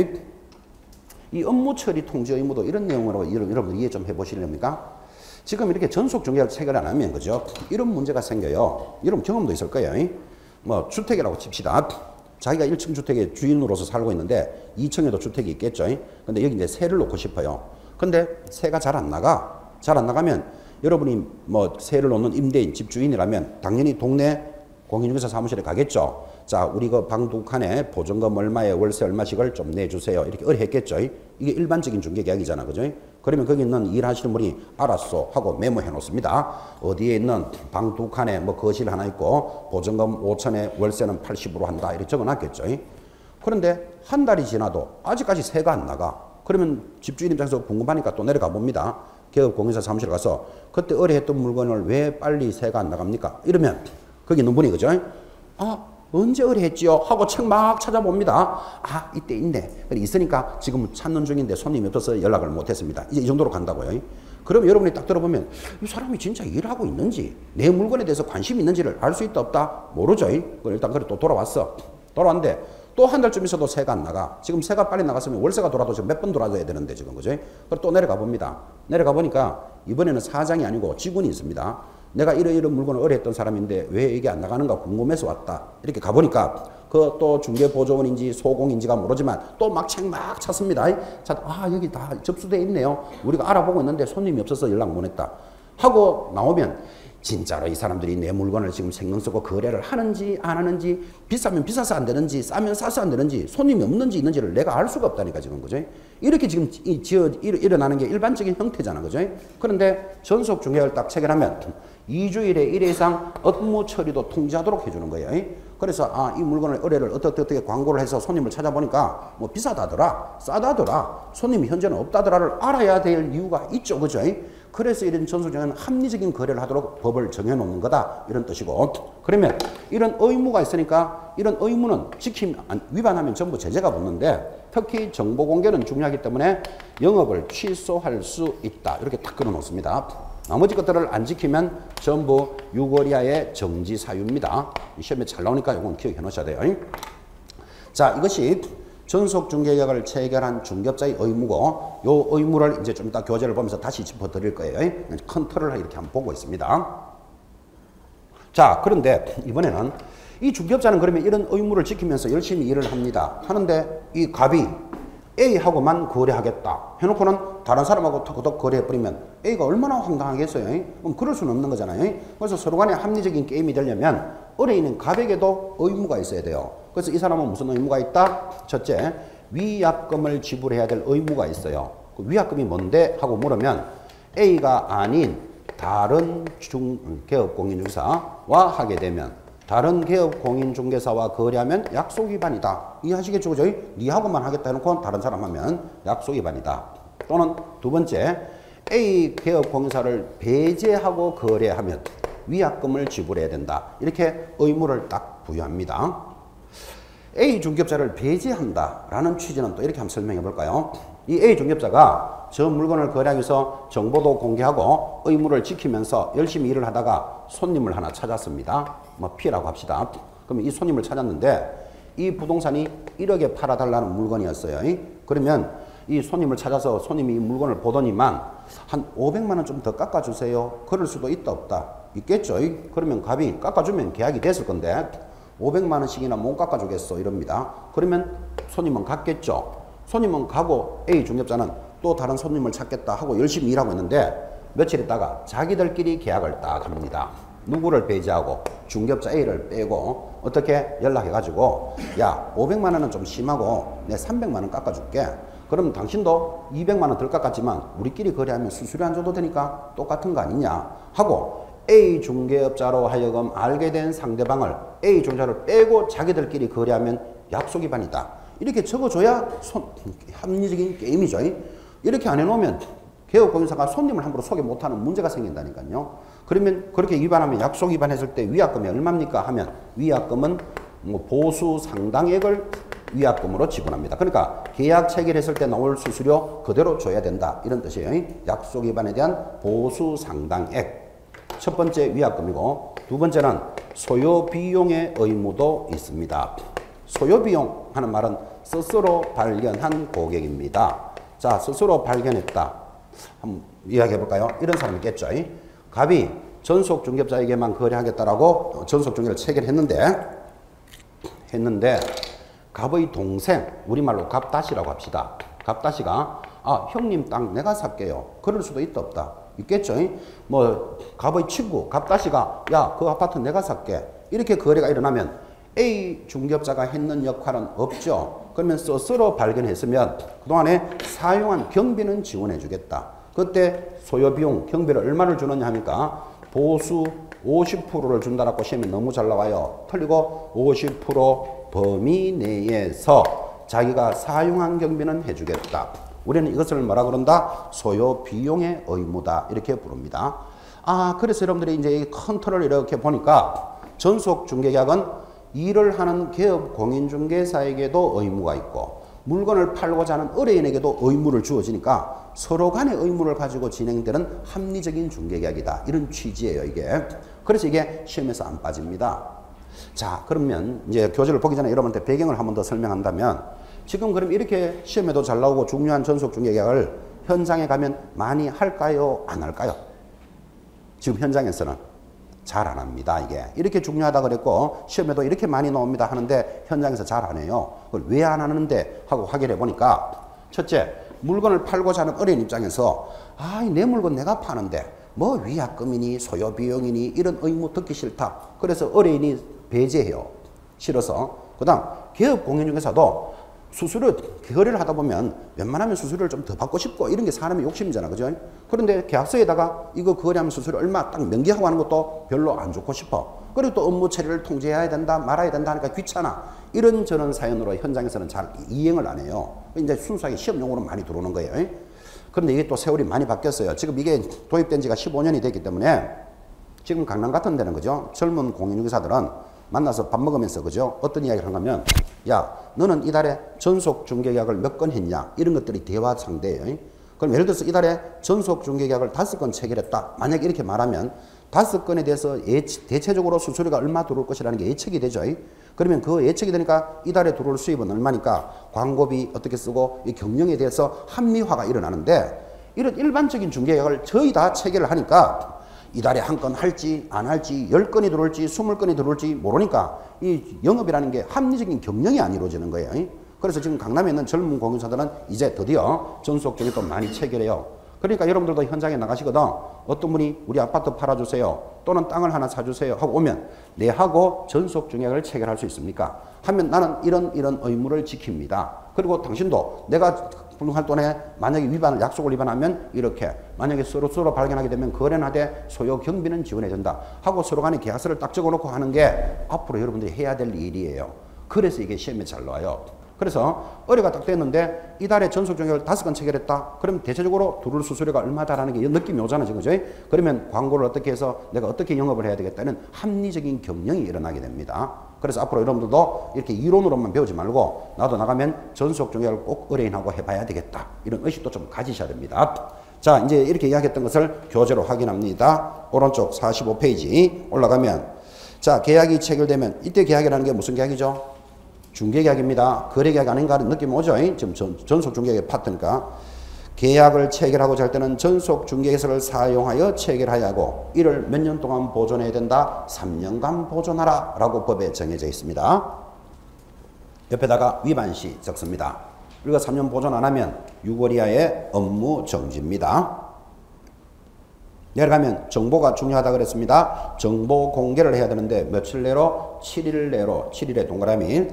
이 업무 처리 통지 의무도 이런 내용으로 여러분들 이해 좀 해보시렵니까? 지금 이렇게 전속 중개를 체결 안 하면, 그죠? 이런 문제가 생겨요. 여러분 경험도 있을 거예요. 뭐 주택이라고 칩시다. 자기가 1층 주택의 주인으로서 살고 있는데 2층에도 주택이 있겠죠. 근데 여기 이제 세를 놓고 싶어요. 근데 세가 잘 안 나가. 잘 안 나가면 여러분이 뭐 세를 놓는 임대인, 집주인이라면 당연히 동네 공인중개사 사무실에 가겠죠. 자, 우리 그 방 두 칸에 보증금 얼마에 월세 얼마씩을 좀 내주세요. 이렇게 의뢰했겠죠. 이게 일반적인 중개계약이잖아. 그죠? 그러면 거기 있는 일하시는 분이 알았어 하고 메모해 놓습니다. 어디에 있는 방 두 칸에 뭐 거실 하나 있고 보증금 5천에 월세는 80으로 한다. 이렇게 적어 놨겠죠. 그런데 한 달이 지나도 아직까지 세가 안 나가. 그러면 집주인 입장에서 궁금하니까 또 내려가 봅니다. 개업공인사 사무실 가서 그때 의뢰했던 물건을 왜 빨리 세가 안 나갑니까? 이러면 거기 있는 분이, 그죠? 아, 언제 의뢰했지요? 하고 책 막 찾아봅니다. 아, 이때 있네. 있으니까 지금 찾는 중인데 손님이 없어서 연락을 못했습니다. 이제 이 정도로 간다고요. 그럼 여러분이 딱 들어보면 이 사람이 진짜 일하고 있는지, 내 물건에 대해서 관심이 있는지를 알 수 있다 없다? 모르죠. 일단 그래 또 돌아왔어. 돌아왔는데 또 한 달쯤 있어도 세가 안 나가. 지금 세가 빨리 나갔으면 월세가 돌아도 지금 몇 번 돌아줘야 되는데 지금, 그죠? 그럼 또 내려가 봅니다. 내려가 보니까 이번에는 사장이 아니고 직원이 있습니다. 내가 이런 물건을 의뢰했던 사람인데 왜 이게 안 나가는가 궁금해서 왔다. 이렇게 가보니까 그 또 중개보조원인지 소공인지가 모르지만 또 막 책 막 찾습니다. 아, 여기 다 접수되어 있네요. 우리가 알아보고 있는데 손님이 없어서 연락 못 했다. 하고 나오면 진짜로 이 사람들이 내 물건을 지금 신경 쓰고 거래를 하는지 안 하는지, 비싸면 비싸서 안 되는지 싸면 싸서 안 되는지, 손님이 없는지 있는지를 내가 알 수가 없다니까 지금, 그죠? 이렇게 지금 일어나는 게 일반적인 형태잖아, 그죠? 그런데 전속 중개를 딱 체결하면 2주일에 1회 이상 업무 처리도 통지하도록 해주는 거예요. 그래서 아, 이 물건을 의뢰를 어떻게 광고를 해서 손님을 찾아보니까 뭐 비싸다더라, 싸다더라, 손님이 현재는 없다더라를 알아야 될 이유가 있죠, 그죠? 그래서 이런 전속중개는 합리적인 거래를 하도록 법을 정해놓는 거다, 이런 뜻이고. 그러면 이런 의무가 있으니까 이런 의무는 위반하면 전부 제재가 붙는데, 특히 정보 공개는 중요하기 때문에 영업을 취소할 수 있다, 이렇게 딱 걸어놓습니다. 나머지 것들을 안 지키면 전부 6월 이하의 정지 사유입니다. 시험에 잘 나오니까 이건 기억해 놓으셔야 돼요. 자, 이것이 전속 중개계약을 체결한 중개업자의 의무고, 요 의무를 이제 좀 이따 교재를 보면서 다시 짚어 드릴 거예요. 큰 틀을 이렇게 한번 보고 있습니다. 자, 그런데 이번에는 이 중개업자는 그러면 이런 의무를 지키면서 열심히 일을 합니다. 하는데 이 갑이 A하고만 거래하겠다 해놓고는 다른 사람하고 턱턱 거래해버리면 A가 얼마나 황당하겠어요? 그럼 그럴 수는 없는 거잖아요. 그래서 서로 간에 합리적인 게임이 되려면 의뢰인은 갑에게도 의무가 있어야 돼요. 그래서 이 사람은 무슨 의무가 있다? 첫째, 위약금을 지불해야 될 의무가 있어요. 그 위약금이 뭔데? 하고 물으면 A가 아닌 다른 개업공인중개사와 하게 되면, 다른 개업공인중개사와 거래하면 약속 위반이다. 이해하시겠죠? 그죠? 니하고만 하겠다 해놓고 다른 사람 하면 약속 위반이다. 또는 두 번째, A 개업공인사를 배제하고 거래하면 위약금을 지불해야 된다. 이렇게 의무를 딱 부여합니다. A 중개업자를 배제한다라는 취지는 또 이렇게 한번 설명해 볼까요? 이 A 중개업자가 저 물건을 거래하기 위해서 정보도 공개하고 의무를 지키면서 열심히 일을 하다가 손님을 하나 찾았습니다. 뭐 P라고 합시다. 그러면 이 손님을 찾았는데 이 부동산이 1억에 팔아달라는 물건이었어요. 그러면 이 손님을 찾아서 손님이 이 물건을 보더니만 한 500만 원 좀 더 깎아주세요. 그럴 수도 있다 없다? 있겠죠. 그러면 갑이 깎아주면 계약이 됐을 건데 500만 원씩이나 못 깎아주겠어 이럽니다. 그러면 손님은 갔겠죠. 손님은 가고 A 중개업자는 또 다른 손님을 찾겠다 하고 열심히 일하고 있는데 며칠 있다가 자기들끼리 계약을 딱 합니다. 누구를 배제하고 중개업자 A를 빼고 어떻게 연락해가지고 야 500만 원은 좀 심하고 내 300만 원 깎아줄게. 그럼 당신도 200만 원 덜 깎았지만 우리끼리 거래하면 수수료 안 줘도 되니까 똑같은 거 아니냐 하고 A 중개업자로 하여금 알게 된 상대방을 A 중개업자를 빼고 자기들끼리 거래하면 약속 위반이다. 이렇게 적어줘야 합리적인 게임이죠. 이렇게 안 해놓으면 개업공인사가 손님을 함부로 소개 못하는 문제가 생긴다니까요. 그러면 그렇게 위반하면 약속 위반했을 때 위약금이 얼마입니까 하면 위약금은 뭐 보수 상당액을 위약금으로 지불합니다. 그러니까 계약 체결했을 때 나올 수수료 그대로 줘야 된다. 이런 뜻이에요. 약속 위반에 대한 보수 상당액. 첫 번째 위약금이고 두 번째는 소요 비용의 의무도 있습니다. 소요 비용 하는 말은 스스로 발견한 고객입니다. 자, 스스로 발견했다. 한번 이야기해 볼까요? 이런 사람이 있겠죠. 갑이 전속 중개업자에게만 거래하겠다라고 전속 중개를 체결했는데 갑의 동생, 우리말로 갑다시라고 합시다. 갑다시가 아, 형님 땅 내가 살게요. 그럴 수도 있다 없다. 있겠죠. 뭐 갑의 친구, 갑다시가 야, 그 아파트 내가 살게. 이렇게 거래가 일어나면 A 중개업자가 했는 역할은 없죠. 그러면 스스로 발견했으면 그동안에 사용한 경비는 지원해 주겠다. 그때 소요비용 경비를 얼마를 주느냐 하니까 보수 50%를 준다라고 시험에 너무 잘 나와요. 틀리고 50% 범위 내에서 자기가 사용한 경비는 해주겠다. 우리는 이것을 뭐라 그런다? 소요비용의 의무다. 이렇게 부릅니다. 아, 그래서 여러분들이 이제 이 컨트롤을 이렇게 보니까 전속 중개계약은 일을 하는 개업 공인중개사에게도 의무가 있고 물건을 팔고자 하는 의뢰인에게도 의무를 주어지니까 서로 간의 의무를 가지고 진행되는 합리적인 중개계약이다. 이런 취지예요, 이게. 그래서 이게 시험에서 안 빠집니다. 자, 그러면 이제 교재를 보기 전에 여러분한테 배경을 한 번 더 설명한다면 지금 그럼 이렇게 시험에도 잘 나오고 중요한 전속 중개계약을 현장에 가면 많이 할까요? 안 할까요? 지금 현장에서는 잘 안 합니다. 이게 이렇게 중요하다 그랬고 시험에도 이렇게 많이 나옵니다 하는데 현장에서 잘 안 해요. 그걸 왜 안 하는데 하고 확인해 보니까 첫째, 물건을 팔고자 하는 어려운 입장에서 아, 내 물건 내가 파는데 뭐 위약금이니 소요비용이니 이런 의무 듣기 싫다. 그래서 어려인이 배제해요. 싫어서. 그 다음 개업공인중개사도 수수료 거래를 하다 보면 웬만하면 수수료를 좀 더 받고 싶고 이런 게 사람의 욕심이잖아. 그죠? 그런데 계약서에다가 이거 거래하면 수수료 얼마 딱 명기하고 하는 것도 별로 안 좋고 싶어. 그리고 또 업무 처리를 통제해야 된다, 말아야 된다 하니까 귀찮아. 이런 저런 사연으로 현장에서는 잘 이행을 안 해요. 이제 순수하게 시험용으로 많이 들어오는 거예요. 그런데 이게 또 세월이 많이 바뀌었어요. 지금 이게 도입된 지가 15년이 됐기 때문에 지금 강남 같은 데는 그죠? 젊은 공인중개사들은 만나서 밥 먹으면서 그죠? 어떤 이야기를 하냐면 야, 너는 이달에 전속 중개계약을 몇 건 했냐? 이런 것들이 대화 상대예요. 그럼 예를 들어서 이달에 전속 중개계약을 5건 체결했다. 만약에 이렇게 말하면 5건에 대해서 대체적으로 수수료가 얼마 들어올 것이라는 게 예측이 되죠. 그러면 그 예측이 되니까 이달에 들어올 수입은 얼마니까 광고비 어떻게 쓰고 이 경영에 대해서 합리화가 일어나는데 이런 일반적인 중개계약을 저희 다 체결을 하니까 이달에 한 건 할지 안 할지 10건이 들어올지 20건이 들어올지 모르니까 이 영업이라는 게 합리적인 경영이 안 이루어지는 거예요. 그래서 지금 강남에 있는 젊은 공인사들은 이제 드디어 전속 중개 또 많이 체결해요. 그러니까 여러분들도 현장에 나가시거든. 어떤 분이 우리 아파트 팔아주세요. 또는 땅을 하나 사주세요 하고 오면 내하고 전속 중개를 체결할 수 있습니까? 하면 나는 이런 의무를 지킵니다. 그리고 당신도 내가 불능할 돈에 만약에 약속을 위반하면 이렇게 만약에 서로 발견하게 되면 거래는 하되 소요 경비는 지원해야 된다 하고 서로 간에 계약서를 딱 적어놓고 하는 게 앞으로 여러분들이 해야 될 일이에요. 그래서 이게 시험에 잘 나와요. 그래서 의뢰가 딱 됐는데 이달에 전속 중개를 5건 체결했다. 그럼 대체적으로 들어올 수수료가 얼마다라는 게 느낌이 오잖아 지금. 그죠? 그러면 광고를 어떻게 해서 내가 어떻게 영업을 해야 되겠다는 합리적인 경영이 일어나게 됩니다. 그래서 앞으로 여러분들도 이렇게 이론으로만 배우지 말고 나도 나가면 전속 중개를 꼭 의뢰인하고 해봐야 되겠다. 이런 의식도 좀 가지셔야 됩니다. 자, 이제 이렇게 이야기했던 것을 교재로 확인합니다. 오른쪽 45페이지 올라가면 자, 계약이 체결되면 이때 계약이라는 게 무슨 계약이죠? 중개계약입니다. 거래계약 아닌가 하는 느낌 오죠? 지금 전속 중개계약 파트니까. 계약을 체결하고자 할 때는 전속 중개계약서를 사용하여 체결하여야 하고 이를 몇 년 동안 보존해야 된다? 3년간 보존하라 라고 법에 정해져 있습니다. 옆에다가 위반시 적습니다. 그리고 3년 보존 안 하면 6월 이하의 업무 정지입니다. 내려가면 정보가 중요하다 그랬습니다. 정보 공개를 해야 되는데 며칠 내로? 7일 내로. 7일에 동그라미.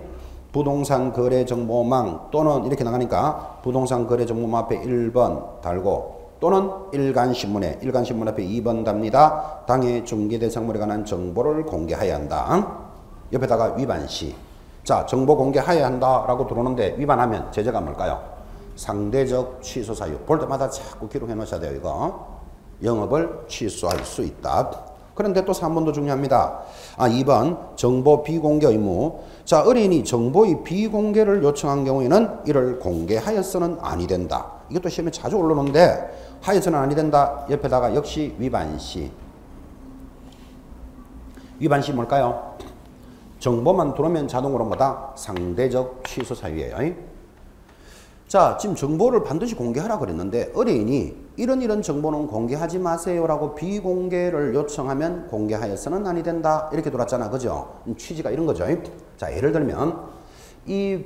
부동산 거래 정보망 또는 이렇게 나가니까 부동산 거래 정보망 앞에 1번 달고 또는 일간신문 앞에 2번 답니다. 당해 중개대상물에 관한 정보를 공개해야 한다. 옆에다가 위반시. 자, 정보 공개해야 한다라고 들어오는데 위반하면 제재가 뭘까요? 상대적 취소 사유. 볼 때마다 자꾸 기록해 놓으셔야 돼요. 이거. 영업을 취소할 수 있다. 그런데 또 3번도 중요합니다. 2번 정보 비공개 의무. 자, 의뢰인이 정보의 비공개를 요청한 경우에는 이를 공개하여서는 아니 된다. 이것도 시험에 자주 올라오는데 하여서는 아니 된다. 옆에다가 역시 위반시. 위반시 뭘까요? 정보만 들어오면 자동으로 뭐다? 상대적 취소 사유예요. 자, 지금 정보를 반드시 공개하라 그랬는데 의뢰인이 이런 정보는 공개하지 마세요라고 비공개를 요청하면 공개하여서는 아니 된다. 이렇게 들어왔잖아. 그죠? 취지가 이런 거죠. 자, 예를 들면 이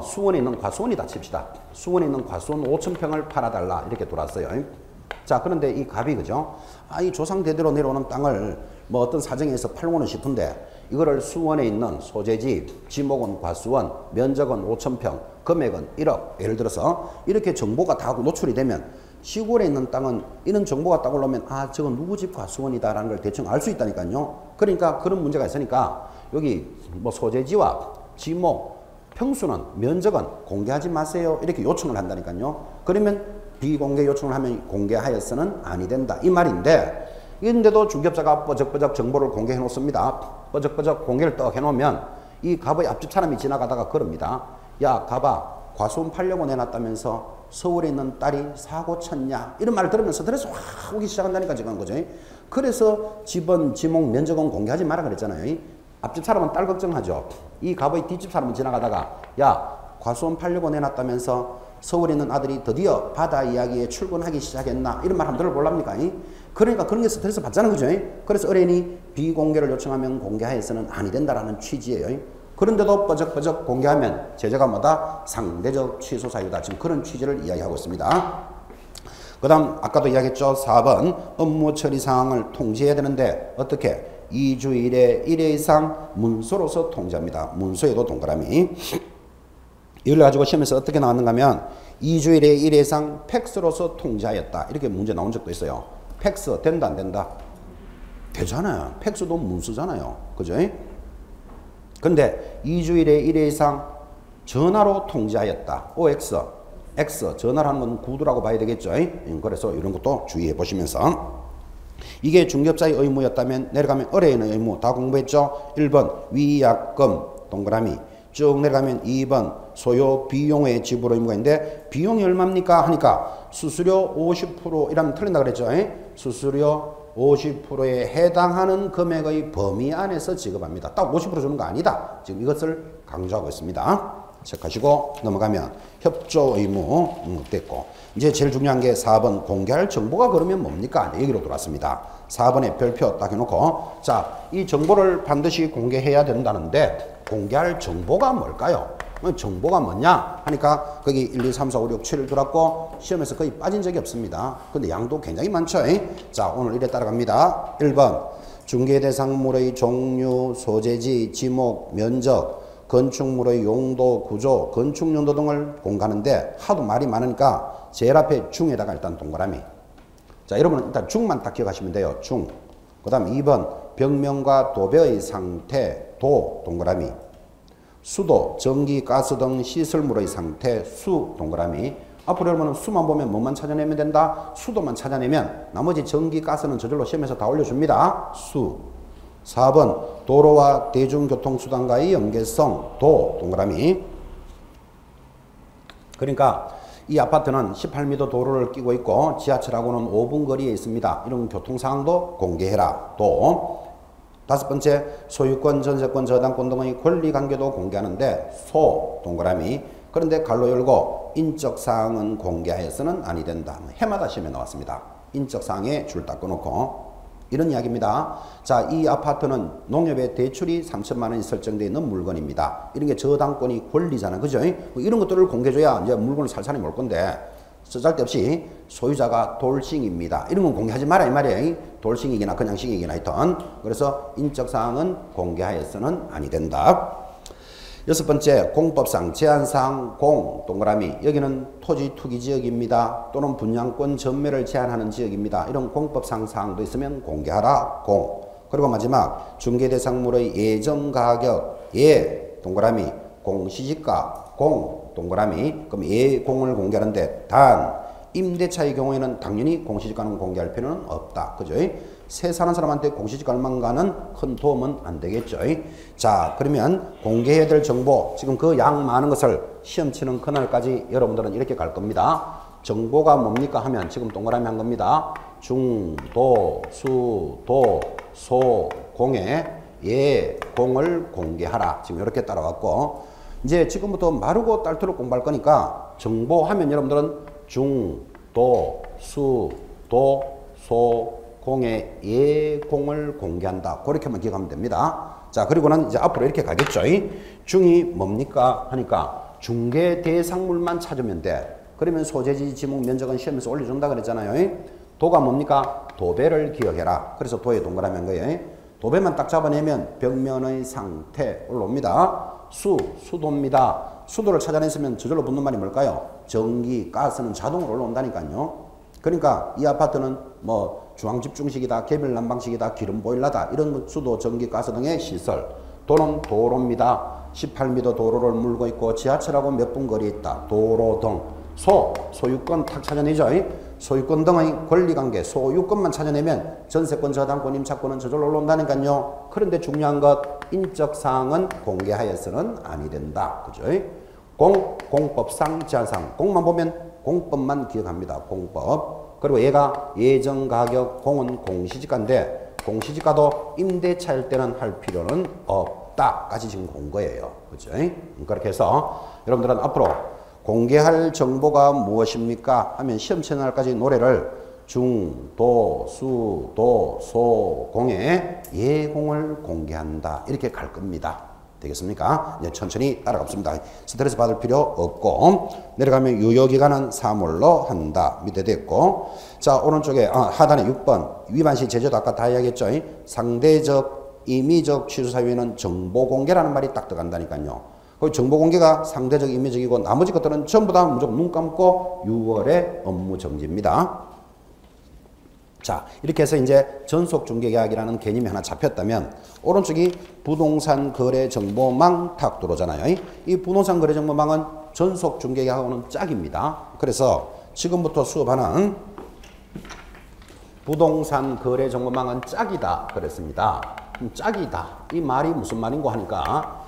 수원에 있는 과수원이다 칩시다. 수원에 있는 과수원 5,000평을 팔아달라. 이렇게 들어왔어요. 자, 그런데 이 갑이 그죠? 이 조상대대로 내려오는 땅을 어떤 사정에서 팔고는 싶은데 이거를 수원에 있는 소재지, 지목은 과수원, 면적은 5,000평, 금액은 1억. 예를 들어서 이렇게 정보가 다 노출이 되면 시골에 있는 땅은 이런 정보가 딱 올라오면 저건 누구 집 과수원이다라는 걸 대충 알 수 있다니까요. 그러니까 그런 문제가 있으니까 여기 소재지와 지목, 평수는 면적은 공개하지 마세요. 이렇게 요청을 한다니까요. 그러면 비공개 요청을 하면 공개하여서는 아니 된다. 이 말인데 이런데도 중개업자가 뻐적뻐적 정보를 공개해 놓습니다. 뻐적뻐적 공개를 떡 해놓으면 이 갑의 앞집 사람이 지나가다가 그럽니다. 야, 갑아, 과수원 팔려고 내놨다면서 서울에 있는 딸이 사고 쳤냐? 이런 말을 들으면서 스트레스 확 오기 시작한다니까 지금 그죠? 그래서 집은, 지목, 면적은 공개하지 마라 그랬잖아요. 앞집 사람은 딸 걱정하죠. 이 갑의 뒷집 사람은 지나가다가 야, 과수원 팔려고 내놨다면서 서울에 있는 아들이 드디어 바다 이야기에 출근하기 시작했나? 이런 말 한번 들어볼랍니까? 그러니까 그런 게 스트레스 받자는 거죠. 그래서 의뢰인이 비공개를 요청하면 공개하여서는 아니 된다라는 취지예요. 그런데도 뻐적뻐적 공개하면 제재가 뭐다? 상대적 취소 사유다. 지금 그런 취지를 이야기하고 있습니다. 그 다음 아까도 이야기했죠. 4번 업무 처리 사항을 통지해야 되는데 어떻게? 2주일에 1회 이상 문서로서 통지합니다. 문서에도 동그라미. 이걸 가지고 시험에서 어떻게 나왔는가 하면 2주일에 1회 이상 팩스로서 통지하였다. 이렇게 문제 나온 적도 있어요. 팩스 된다 안 된다? 되잖아요. 팩스도 문서잖아요. 그죠? 근데 2주일에 1회 이상 전화로 통지하였다. OX. X. 전화를 하는 건 구두라고 봐야 되겠죠. 그래서 이런 것도 주의해 보시면서 이게 중개업자의 의무였다면 내려가면 의뢰인의 의무 다 공부했죠. 1번 위약금 동그라미. 쭉 내려가면 2번 소요 비용의 지불 의무가 있는데 비용이 얼마입니까? 하니까 수수료 50% 이라면 틀린다 그랬죠. 수수료 50%에 해당하는 금액의 범위 안에서 지급합니다. 딱 50% 주는 거 아니다. 지금 이것을 강조하고 있습니다. 체크하시고 넘어가면 협조 의무 됐고 이제 제일 중요한 게 4번 공개할 정보가 그러면 뭡니까? 여기로 들어왔습니다. 4번에 별표 딱 해놓고 자, 이 정보를 반드시 공개해야 된다는데 공개할 정보가 뭘까요? 정보가 뭐냐 하니까 거기 1, 2, 3, 4, 5, 6, 7을 들었고 시험에서 거의 빠진 적이 없습니다. 근데 양도 굉장히 많죠. 자, 오늘 이래 따라갑니다. 1번 중개대상물의 종류, 소재지, 지목, 면적, 건축물의 용도, 구조, 건축용도 등을 공개하는데 하도 말이 많으니까 제일 앞에 중에다가 일단 동그라미. 자, 여러분은 일단 중만 딱 기억하시면 돼요. 중. 그 다음 2번 벽면과 도배의 상태, 도 동그라미. 수도, 전기, 가스 등 시설물의 상태, 수 동그라미. 앞으로 여러분은 수만 보면 뭐만 찾아내면 된다? 수도만 찾아내면 나머지 전기, 가스는 저절로 시험에서 다 올려줍니다. 수. 4번 도로와 대중교통수단과의 연계성, 도 동그라미. 그러니까 이 아파트는 18m 도로를 끼고 있고 지하철하고는 5분 거리에 있습니다. 이런 교통사항도 공개해라. 또 5번째 소유권, 전세권, 저당권 등의 권리관계도 공개하는데 소 동그라미. 그런데 갈로 열고 인적사항은 공개하여서는 아니 된다. 해마다 시험에 나왔습니다. 인적사항에 줄 딱 꺼놓고 이런 이야기입니다. 자, 이 아파트는 농협의 대출이 3천만 원이 설정되어 있는 물건입니다. 이런 게 저당권이 권리잖아. 그죠? 이런 것들을 공개해줘야 이제 물건을 살살이 몰 건데 쓰잘데없이 소유자가 돌싱입니다. 이런 건 공개하지 마라 이 말이에요. 돌싱이기나 그냥 싱이기나 하여튼. 그래서 인적사항은 공개하여서는 아니 된다. 여섯 번째, 공법상 제한사항 공 동그라미. 여기는 토지 투기 지역입니다. 또는 분양권 전매를 제한하는 지역입니다. 이런 공법상 사항도 있으면 공개하라 공. 그리고 마지막 중개대상물의 예정 가격 예 동그라미 공시지가 공 동그라미. 그럼 예 공을 공개하는데 단 임대차의 경우에는 당연히 공시지가는 공개할 필요는 없다. 그죠? 새 사는 사람한테 공시지가 얼마인가는 큰 도움은 안 되겠죠. 자, 그러면 공개해야 될 정보, 지금 그 양 많은 것을 시험 치는 그날까지 여러분들은 이렇게 갈 겁니다. 정보가 뭡니까 하면 지금 동그라미 한 겁니다. 중, 도, 수, 도, 소, 공에 예, 공을 공개하라. 지금 이렇게 따라왔고, 이제 지금부터 마르고 딸토록 공부할 거니까 정보하면 여러분들은 중, 도, 수, 도, 소, 공의 예공을 공개한다. 그렇게만 기억하면 됩니다. 자, 그리고는 이제 앞으로 이렇게 가겠죠. 중이 뭡니까 하니까 중개 대상물만 찾으면 돼. 그러면 소재지 지목 면적은 시험에서 올려준다 그랬잖아요. 도가 뭡니까? 도배를 기억해라. 그래서 도에 동그라미 한 거예요. 도배만 딱 잡아내면 벽면의 상태 올라옵니다. 수도입니다. 수도를 찾아냈으면 저절로 붙는 말이 뭘까요? 전기, 가스는 자동으로 올라온다니까요. 그러니까 이 아파트는 뭐 중앙집중식이다, 개별난방식이다, 기름보일러다 이런 수도, 전기, 가스 등의 시설. 도는 도로입니다. 18m 도로를 물고 있고 지하철하고 몇 분 거리에 있다. 도로 등. 소유권 탁 찾아내죠. 소유권 등의 권리관계, 소유권만 찾아내면 전세권, 저당권, 임차권은 저절로 올라온다니까요. 그런데 중요한 것, 인적사항은 공개하여서는 아니 된다. 그죠? 공법상 제한사항. 공만 보면 공법만 기억합니다. 공법. 그리고 얘가 예정가격 공은 공시지가인데 공시지가도 임대차일 때는 할 필요는 없다까지 지금 본 거예요. 그죠? 그렇게 해서 여러분들은 앞으로 공개할 정보가 무엇입니까? 하면 시험 치는 날까지 노래를 중, 도, 수, 도, 소, 공에 예공을 공개한다. 이렇게 갈 겁니다. 되겠습니까? 이제 천천히 따라갑습니다. 스트레스 받을 필요 없고 내려가면 유효기간은 3월로 한다. 밑에 됐고 자 오른쪽에 하단에 6번 위반시 제재도 아까 다 이야기했죠. 상대적 임의적 취소 사유에는 정보공개라는 말이 딱 들어간다니까요. 그 정보공개가 상대적 임의적이고 나머지 것들은 전부 다 무조건 눈 감고 6월에 업무 정지입니다. 자, 이렇게 해서 이제 전속중개계약이라는 개념이 하나 잡혔다면 오른쪽이 부동산 거래 정보망 탁 들어오잖아요. 이 부동산 거래 정보망은 전속중개계약하고는 짝입니다. 그래서 지금부터 수업하는 부동산 거래 정보망은 짝이다 그랬습니다. 짝이다. 이 말이 무슨 말인고 하니까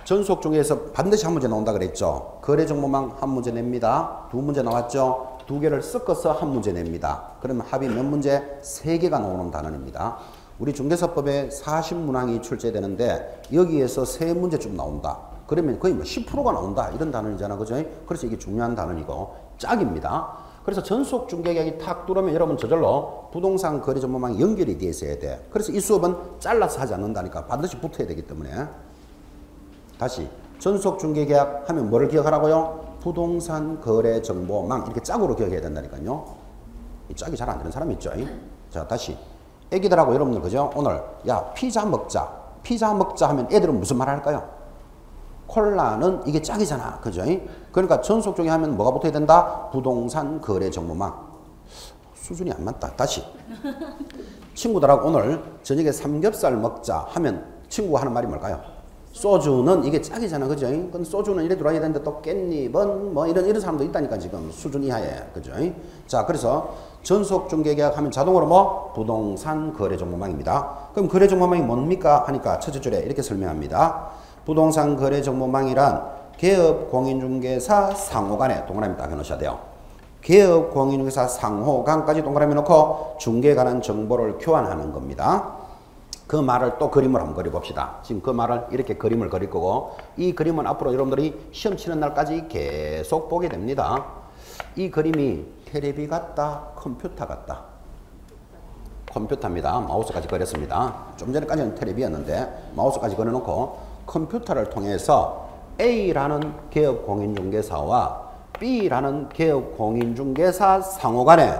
전속중개에서 반드시 한 문제 나온다 그랬죠. 거래 정보망 한 문제 냅니다. 두 문제 나왔죠. 두 개를 섞어서 한 문제 냅니다. 그러면 합이 몇 문제? 3개가 나오는 단원입니다. 우리 중개사법에 40문항이 출제되는데 여기에서 3문제쯤 나온다. 그러면 거의 뭐 10%가 나온다. 이런 단원이잖아. 그죠? 그래서 이게 중요한 단원이고 짝입니다. 그래서 전속중개계약이 탁 들어오면 여러분 저절로 부동산 거래 정보망이 연결이 되어 있어야 돼. 그래서 이 수업은 잘라서 하지 않는다니까. 반드시 붙어야 되기 때문에. 다시 전속중개계약 하면 뭐를 기억하라고요? 부동산 거래 정보망 이렇게 짝으로 기억해야 된다니까요. 이 짝이 잘 안 되는 사람이 있죠. 자 다시 애기들하고 여러분들 그죠? 오늘 야 피자 먹자 하면 애들은 무슨 말 할까요? 콜라는 이게 짝이잖아. 그죠? 그러니까 전속중개 하면 뭐가 붙어야 된다? 부동산 거래 정보망. 수준이 안 맞다. 다시 친구들하고 오늘 저녁에 삼겹살 먹자 하면 친구가 하는 말이 뭘까요? 소주는 이게 짝이잖아. 그죠? 근데 소주는 이래 들어와야 되는데 또 깻잎은 뭐 이런 사람도 있다니까 지금 수준 이하에. 그죠? 자, 그래서 전속중개계약 하면 자동으로 뭐? 부동산 거래정보망입니다. 그럼 거래정보망이 뭡니까? 하니까 첫째 줄에 이렇게 설명합니다. 부동산 거래정보망이란 개업 공인중개사 상호간에 동그라미 딱 해놓으셔야 돼요. 개업 공인중개사 상호간까지 동그라미 놓고 중개에 관한 정보를 교환하는 겁니다. 그 말을 또 그림을 한번 그려봅시다. 지금 그 말을 이렇게 그림을 그릴 거고 이 그림은 앞으로 여러분들이 시험 치는 날까지 계속 보게 됩니다. 이 그림이 테레비 같다, 컴퓨터 같다. 컴퓨터입니다. 마우스까지 그렸습니다. 좀 전에까지는 테레비였는데 마우스까지 그려놓고 컴퓨터를 통해서 A라는 개업공인중개사와 B라는 개업 공인중개사 상호 간에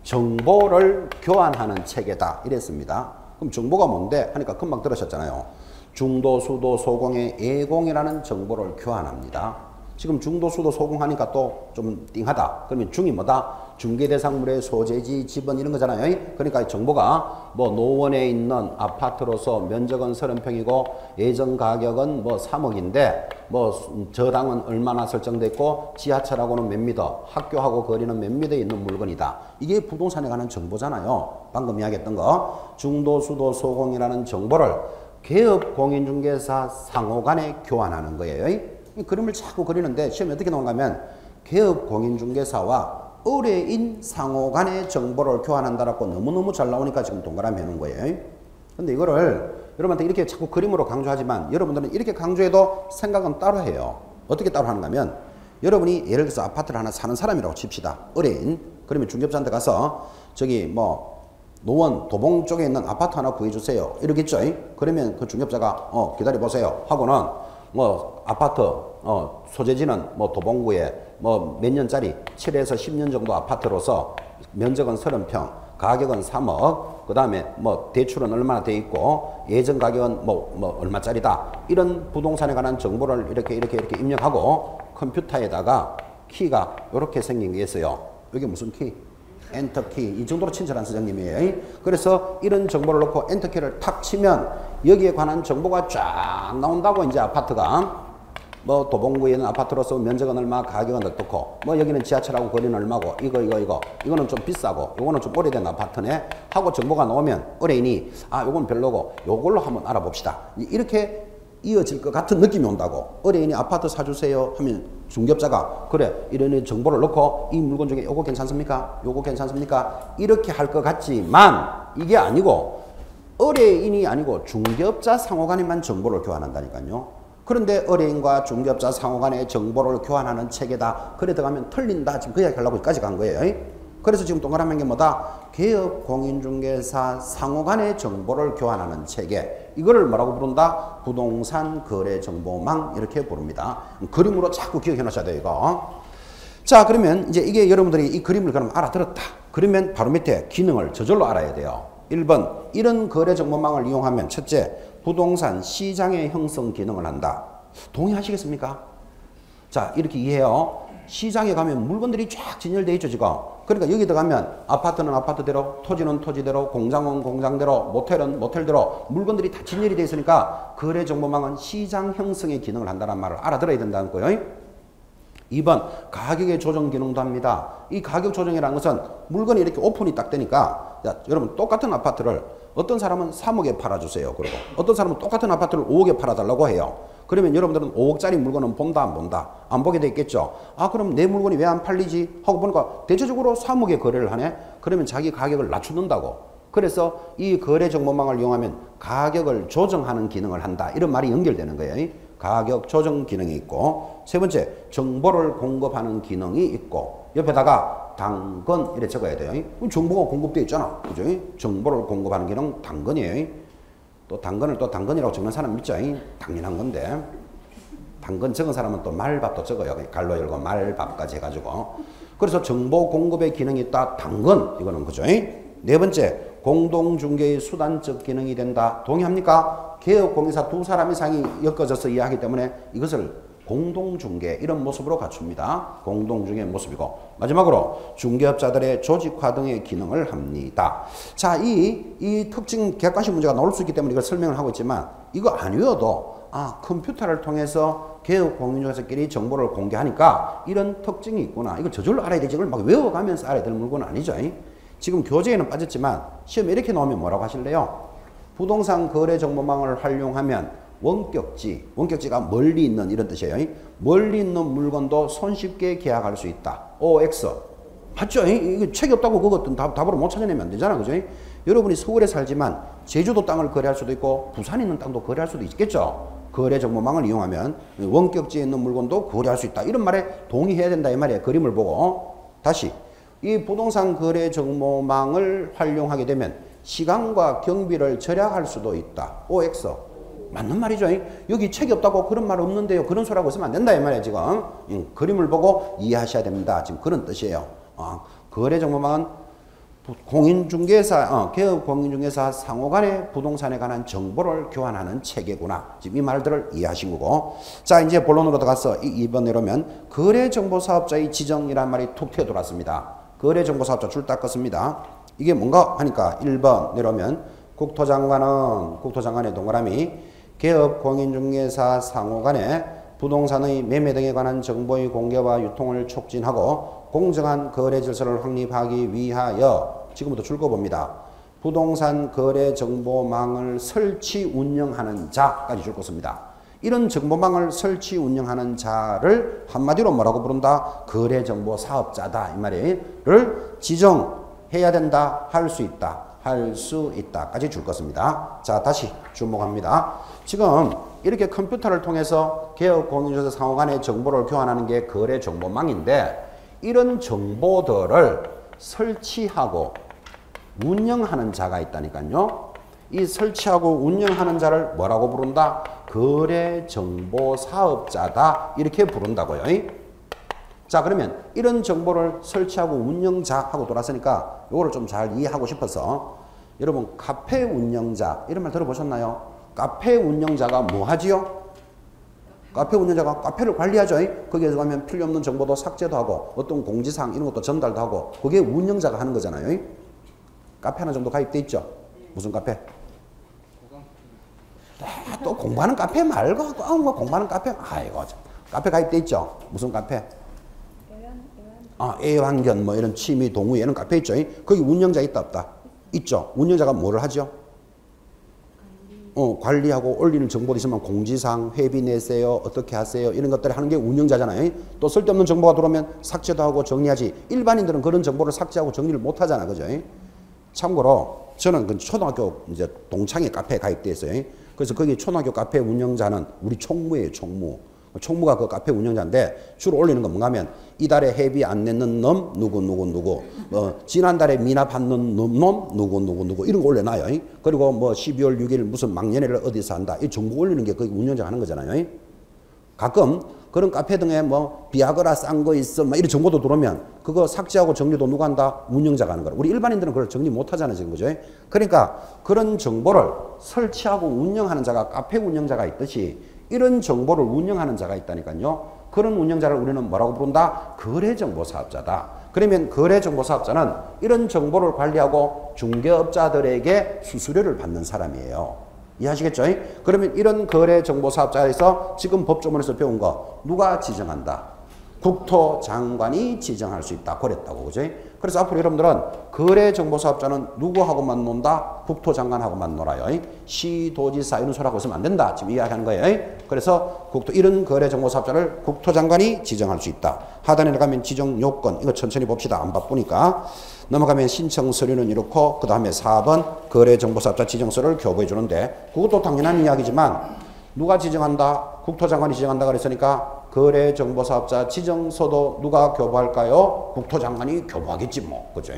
정보를 교환하는 체계다. 이랬습니다. 그럼 정보가 뭔데? 하니까 금방 들으셨잖아요. 중도, 수도, 소공의 예공이라는 정보를 교환합니다. 지금 중도, 수도, 소공 하니까 또 좀 띵하다. 그러면 중이 뭐다? 중개대상물의 소재지, 지번 이런 거잖아요. 그러니까 정보가 뭐 노원에 있는 아파트로서 면적은 30평이고 예정 가격은 뭐 3억인데 뭐 저당은 얼마나 설정됐고 지하철하고는 몇 미터, 학교하고 거리는 몇 미터에 있는 물건이다. 이게 부동산에 관한 정보잖아요. 방금 이야기했던 거. 중도, 수도, 소공이라는 정보를 개업 공인중개사 상호 간에 교환하는 거예요. 이 그림을 자꾸 그리는데 시험에 어떻게 나오는가 하면 개업 공인중개사와 의뢰인 상호 간의 정보를 교환한다라고 너무너무 잘 나오니까 지금 동그라미 해놓은 거예요. 근데 이거를 여러분한테 이렇게 자꾸 그림으로 강조하지만 여러분들은 이렇게 강조해도 생각은 따로 해요. 어떻게 따로 하는가 하면 여러분이 예를 들어서 아파트를 하나 사는 사람이라고 칩시다. 의뢰인. 그러면 중개업자한테 가서 저기 뭐 노원 도봉 쪽에 있는 아파트 하나 구해주세요. 이러겠죠. 그러면 그 중개업자가 기다려보세요 하고는 뭐 아파트 소재지는 뭐 도봉구에 뭐 몇 년짜리 7에서 10년 정도 아파트로서 면적은 30평, 가격은 3억, 그 다음에 뭐 대출은 얼마나 돼 있고 예정 가격은 뭐 얼마짜리다. 이런 부동산에 관한 정보를 이렇게 입력하고 컴퓨터에다가 키가 이렇게 생긴 게 있어요. 이게 무슨 키? 엔터키. 이 정도로 친절한 선생님이에요. 그래서 이런 정보를 넣고 엔터키를 탁 치면 여기에 관한 정보가 쫙 나온다고. 이제 아파트가 뭐 도봉구에 있는 아파트로서 면적은 얼마, 가격은 어떻고 뭐 여기는 지하철하고 거리는 얼마고 이거는 좀 비싸고 요거는 좀 오래된 아파트네 하고 정보가 나오면 의뢰인이 요건 별로고 요걸로 한번 알아봅시다. 이렇게 이어질 것 같은 느낌이 온다고. 의뢰인이 아파트 사주세요 하면 중개업자가 그래 이런 정보를 넣고 이 물건 중에 요거 괜찮습니까? 요거 괜찮습니까? 이렇게 할 것 같지만 이게 아니고 의뢰인이 아니고 중개업자 상호 간에만 정보를 교환한다니까요. 그런데 의뢰인과 중개업자 상호 간의 정보를 교환하는 체계다. 그래 들어가면 틀린다. 지금 그 이야기 하려고 여기까지 간 거예요. 그래서 지금 동그라미 게 뭐다? 개업 공인중개사 상호 간의 정보를 교환하는 체계. 이거를 뭐라고 부른다? 부동산 거래 정보망 이렇게 부릅니다. 그림으로 자꾸 기억해 놓으셔야 돼요, 이거. 자, 그러면 이제 이게 여러분들이 이 그림을 그럼 알아들었다. 그러면 바로 밑에 기능을 저절로 알아야 돼요. 1번, 이런 거래 정보망을 이용하면 첫째, 부동산 시장의 형성 기능을 한다. 동의하시겠습니까? 자, 이렇게 이해해요. 시장에 가면 물건들이 쫙 진열되어 있죠, 지금. 그러니까 여기 들어가면 아파트는 아파트대로, 토지는 토지대로, 공장은 공장대로, 모텔은 모텔대로 물건들이 다 진열이 되어 있으니까 거래 정보망은 시장 형성의 기능을 한다는 말을 알아들어야 된다는 거예요. 2번, 가격의 조정 기능도 합니다. 이 가격 조정이라는 것은 물건이 이렇게 오픈이 딱 되니까 여러분 똑같은 아파트를 어떤 사람은 3억에 팔아주세요. 그러고 어떤 사람은 똑같은 아파트를 5억에 팔아달라고 해요. 그러면 여러분들은 5억짜리 물건은 본다 안 본다? 안 보게 돼 있겠죠. 그럼 내 물건이 왜 안 팔리지? 하고 보니까 대체적으로 3억에 거래를 하네? 그러면 자기 가격을 낮추는다고. 그래서 이 거래 정보망을 이용하면 가격을 조정하는 기능을 한다. 이런 말이 연결되는 거예요. 가격 조정 기능이 있고, 세 번째, 정보를 공급하는 기능이 있고, 옆에다가 당근 이렇게 적어야 돼요. 정보가 공급되어 있잖아. 그죠? 정보를 공급하는 기능 당근이에요. 또 당근을 또 당근이라고 적는 사람 있죠? 당연한 건데. 당근 적은 사람은 또 말밥도 적어요. 갈로 열고 말밥까지 해가지고. 그래서 정보 공급의 기능이 있다. 당근. 이거는 그죠? 네 번째, 공동중개의 수단적 기능이 된다. 동의합니까? 개업공인사 두 사람 이상이 엮어져서 이해하기 때문에 이것을 공동중개 이런 모습으로 갖춥니다. 공동중개의 모습이고, 마지막으로 중개업자들의 조직화 등의 기능을 합니다. 자, 이 특징 객관식 문제가 나올 수 있기 때문에 이걸 설명을 하고 있지만 이거 아니어도 컴퓨터를 통해서 개업공인중개사끼리 정보를 공개하니까 이런 특징이 있구나. 이걸 저절로 알아야 되지. 이걸 막 외워가면서 알아야 될 물건은 아니죠. 지금 교재에는 빠졌지만 시험에 이렇게 나오면 뭐라고 하실래요? 부동산 거래 정보망을 활용하면 원격지가 멀리 있는 이런 뜻이에요. 멀리 있는 물건도 손쉽게 계약할 수 있다. OX. 맞죠? 이거 책이 없다고 그것도 답으로 못 찾아내면 안 되잖아. 그죠? 여러분이 서울에 살지만 제주도 땅을 거래할 수도 있고 부산에 있는 땅도 거래할 수도 있겠죠. 거래 정보망을 이용하면 원격지에 있는 물건도 거래할 수 있다. 이런 말에 동의해야 된다 이 말이에요. 그림을 보고. 다시 이 부동산 거래 정보망을 활용하게 되면 시간과 경비를 절약할 수도 있다. OX. 맞는 말이죠. 여기 책이 없다고 그런 말 없는데요. 그런 소리하고 있으면 안 된다 이 말이에요 지금. 그림을 보고 이해하셔야 됩니다. 지금 그런 뜻이에요. 거래정보망은 공인중개사, 개업 공인중개사 상호 간의 부동산에 관한 정보를 교환하는 체계구나. 지금 이 말들을 이해하신 거고. 자, 이제 본론으로 들어가서 2번 내려오면 거래정보사업자의 지정이란 말이 툭 튀어 들어왔습니다. 거래정보사업자 줄 닦았습니다. 이게 뭔가 하니까 1번 내려오면 국토장관의 동그라미 개업 공인중개사 상호 간의 부동산의 매매 등에 관한 정보의 공개와 유통을 촉진하고 공정한 거래 질서를 확립하기 위하여 지금부터 줄 거 봅니다. 부동산 거래 정보망을 설치 운영하는 자까지 줄 것입니다. 이런 정보망을 설치 운영하는 자를 한마디로 뭐라고 부른다? 거래 정보 사업자다 이 말이를 지정해야 된다, 할 수 있다, 할 수 있다까지 줄 것입니다. 자, 다시 주목합니다. 지금 이렇게 컴퓨터를 통해서 개업 공인중개사 상호 간의 정보를 교환하는 게 거래 정보망인데 이런 정보들을 설치하고 운영하는 자가 있다니까요. 이 설치하고 운영하는 자를 뭐라고 부른다? 거래정보사업자다 이렇게 부른다고요. 자, 그러면 이런 정보를 설치하고 운영자 하고 돌았으니까 이거를 좀 잘 이해하고 싶어서 여러분 카페 운영자 이런 말 들어보셨나요? 카페 운영자가 뭐 하지요? 카페 운영자가 카페를 관리하죠. 거기에서 가면 필요 없는 정보도 삭제도 하고 어떤 공지사항 이런 것도 전달도 하고 그게 운영자가 하는 거잖아요. 카페 하나 정도 가입돼 있죠. 무슨 카페? 또 공부하는 카페 말고 뭐 공부하는 카페 아이고 카페 가입돼 있죠. 무슨 카페? 애완견 뭐 이런 취미 동호회 이런 카페 있죠. 거기 운영자 있다 없다? 있죠. 운영자가 뭐를 하죠? 관리하고 올리는 정보도 있으면 공지사항, 회비 내세요, 어떻게 하세요 이런 것들을 하는 게 운영자잖아요. 또 쓸데없는 정보가 들어오면 삭제도 하고 정리하지. 일반인들은 그런 정보를 삭제하고 정리를 못 하잖아, 그죠? 참고로 저는 그 초등학교 이제 동창회 카페에 가입돼 있어요. 그래서 거기 초등학교 카페 운영자는 우리 총무예요, 총무. 총무가 그 카페 운영자인데 주로 올리는 건 뭔가 하면 이달에 회비 안 냈는 놈 누구 지난달에 미납 받는 놈 누구 이런 거 올려놔요. 그리고 뭐 12월 6일 무슨 막년회를 어디서 한다 이 정보 올리는 게 거기 운영자가 하는 거잖아요. 가끔 그런 카페 등에 뭐 비아그라 싼 거 있어 막 이런 정보도 들어오면 그거 삭제하고 정리도 누가 한다? 운영자가 하는 거라. 우리 일반인들은 그걸 정리 못 하잖아요 지금, 그죠? 그러니까 그런 정보를 설치하고 운영하는 자가 카페 운영자가 있듯이 이런 정보를 운영하는 자가 있다니까요. 그런 운영자를 우리는 뭐라고 부른다? 거래정보사업자다. 그러면 거래정보사업자는 이런 정보를 관리하고 중개업자들에게 수수료를 받는 사람이에요. 이해하시겠죠? 그러면 이런 거래정보사업자에서 지금 법조문에서 배운 거 누가 지정한다? 국토장관이 지정할 수 있다. 그랬다고, 그죠? 그래서 앞으로 여러분들은 거래정보사업자는 누구하고만 논다? 국토장관하고만 놀아요. 시도지사 이런 소리하고 있으면 안 된다. 지금 이야기하는 거예요. 그래서 이런 거래정보사업자를 국토장관이 지정할 수 있다. 하단에 가면 지정요건, 이거 천천히 봅시다. 안 바쁘니까. 넘어가면 신청 서류는 이렇고, 그 다음에 4번 거래정보사업자 지정서를 교부해 주는데, 그것도 당연한 이야기지만, 누가 지정한다? 국토장관이 지정한다 그랬으니까, 거래정보사업자 지정서도 누가 교부할까요? 국토장관이 교부하겠지 뭐. 그죠?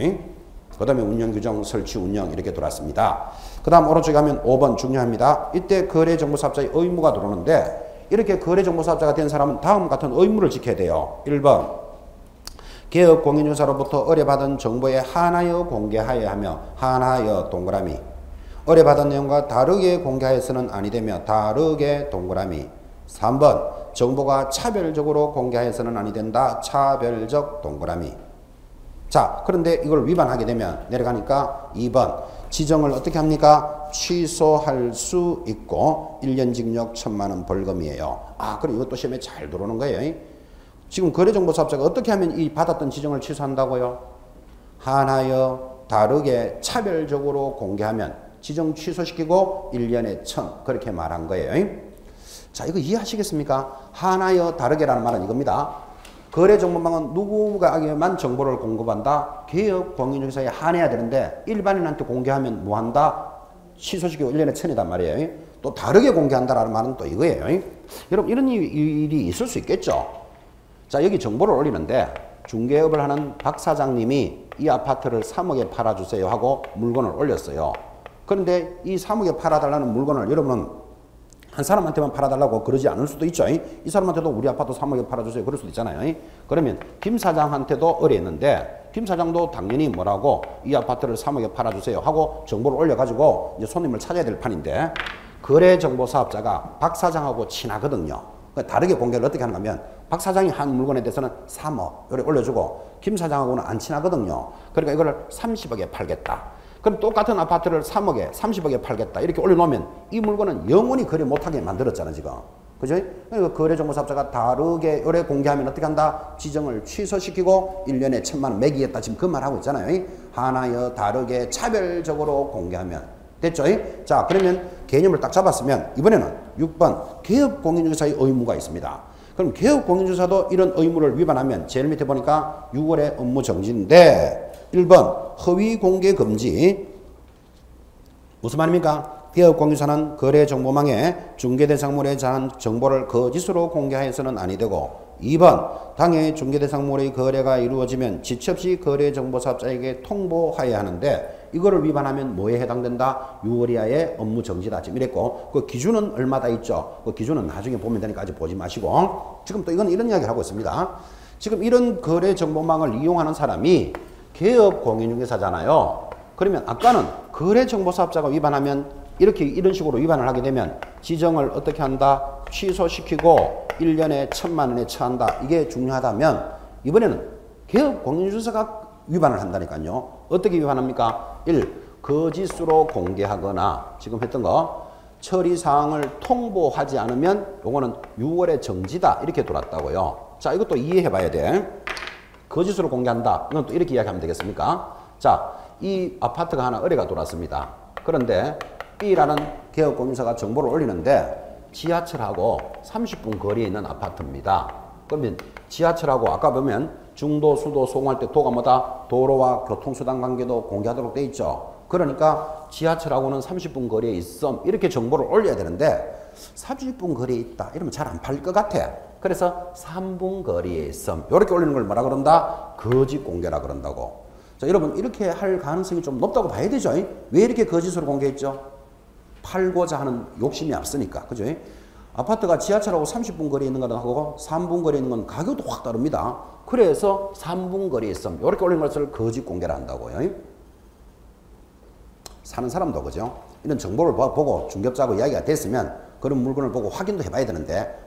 그 다음에 운영규정, 설치, 운영 이렇게 들어왔습니다. 그 다음 오른쪽에 가면 5번 중요합니다. 이때 거래정보사업자의 의무가 들어오는데 이렇게 거래정보사업자가 된 사람은 다음 같은 의무를 지켜야 돼요. 1번 개업 공인중개사로부터 의뢰받은 정보에 한하여 공개하여야 하며 한하여 동그라미 의뢰받은 내용과 다르게 공개하여서는 아니 되며 다르게 동그라미 3번 정보가 차별적으로 공개하여서는 아니 된다. 차별적 동그라미. 자, 그런데 이걸 위반하게 되면 내려가니까 2번 지정을 어떻게 합니까? 취소할 수 있고 1년 징역 1,000만 원 벌금이에요. 그럼 이것도 시험에 잘 들어오는 거예요. 지금 거래정보사업자가 어떻게 하면 이 받았던 지정을 취소한다고요? 하나여 다르게 차별적으로 공개하면 지정 취소시키고 1년에 1,000 그렇게 말한 거예요. 자, 이거 이해하시겠습니까? 하나여 다르게라는 말은 이겁니다. 거래정보망은 누구에게만 정보를 공급한다? 개업 공인중개사에 한해야 되는데 일반인한테 공개하면 뭐한다? 취소시키고 1년에 1,000이단 말이에요. 또 다르게 공개한다라는 말은 또 이거예요. 여러분 이런 일이 있을 수 있겠죠? 자, 여기 정보를 올리는데 중개업을 하는 박 사장님이 이 아파트를 3억에 팔아주세요 하고 물건을 올렸어요. 그런데 이 3억에 팔아달라는 물건을 여러분은 한 사람한테만 팔아달라고 그러지 않을 수도 있죠. 이 사람한테도 우리 아파트 3억에 팔아주세요. 그럴 수도 있잖아요. 그러면 김 사장한테도 의뢰했는데 김 사장도 당연히 뭐라고 이 아파트를 3억에 팔아주세요 하고 정보를 올려가지고 이제 손님을 찾아야 될 판인데 거래정보사업자가 박 사장하고 친하거든요. 다르게 공개를 어떻게 하는가 하면 박 사장이 한 물건에 대해서는 3억 이렇게 올려주고 김 사장하고는 안 친하거든요. 그러니까 이거를 30억에 팔겠다. 그럼 똑같은 아파트를 3억에 30억에 팔겠다 이렇게 올려놓으면 이 물건은 영원히 거래 못하게 만들었잖아 지금. 그죠? 그러니까 거래정보사업자가 다르게 의뢰 공개하면 어떻게 한다? 지정을 취소시키고 1년에 1,000만 원 매기겠다 지금 그 말하고 있잖아요. 하나여 다르게 차별적으로 공개하면 됐죠? 자 그러면 개념을 딱 잡았으면 이번에는 6번 개업공인중개사의 의무가 있습니다. 그럼 개업공인중개사도 이런 의무를 위반하면 제일 밑에 보니까 6월에 업무 정지인데 1번 허위 공개 금지. 무슨 말입니까? 개업공인중개사는 거래정보망에 중개대상물에 대한 정보를 거짓으로 공개하여서는 아니 되고 2번 당해 중개대상물의 거래가 이루어지면 지체 없이 거래정보사업자에게 통보하여야 하는데 이거를 위반하면 뭐에 해당된다? 6월 이하의 업무 정지다. 지금 이랬고 그 기준은 얼마다 있죠? 그 기준은 나중에 보면 되니까 아직 보지 마시고 지금 또 이건 이런 이야기를 하고 있습니다. 지금 이런 거래정보망을 이용하는 사람이 개업공인중개사잖아요. 그러면 아까는 거래정보사업자가 위반하면 이렇게 이런 식으로 위반을 하게 되면 지정을 어떻게 한다? 취소시키고 1년에 1,000만 원에 처한다. 이게 중요하다면 이번에는 개업공인중개사가 위반을 한다니까요. 어떻게 위반합니까? 1. 거짓으로 공개하거나 지금 했던 거 처리사항을 통보하지 않으면 요거는 6월에 정지다. 이렇게 돌았다고요. 자 이것도 이해해 봐야 돼. 거짓으로 공개한다. 이건 또 이렇게 이야기하면 되겠습니까? 자, 이 아파트가 하나 의뢰가 들어왔습니다. 그런데 B라는 개업공인사가 정보를 올리는데 지하철하고 30분 거리에 있는 아파트입니다. 그러면 지하철하고 아까 보면 중도, 수도, 소공할 때 도가 뭐다? 도로와 교통수단 관계도 공개하도록 돼 있죠. 그러니까 지하철하고는 30분 거리에 있음 이렇게 정보를 올려야 되는데 30분 거리에 있다 이러면 잘 안 팔릴 것 같아. 그래서 3분 거리에 있음 이렇게 올리는 걸 뭐라 그런다? 거짓 공개라 그런다고. 자 여러분 이렇게 할 가능성이 좀 높다고 봐야 되죠. 왜 이렇게 거짓으로 공개했죠? 팔고자 하는 욕심이 앞서니까. 그죠? 아파트가 지하철하고 30분 거리에 있는 거하고 3분 거리에 있는 건 가격도 확 다릅니다. 그래서 3분 거리에 있음 이렇게 올린 것을 거짓 공개를 한다고요. 사는 사람도 그죠? 이런 정보를 보고 중개업자하고 이야기가 됐으면 그런 물건을 보고 확인도 해봐야 되는데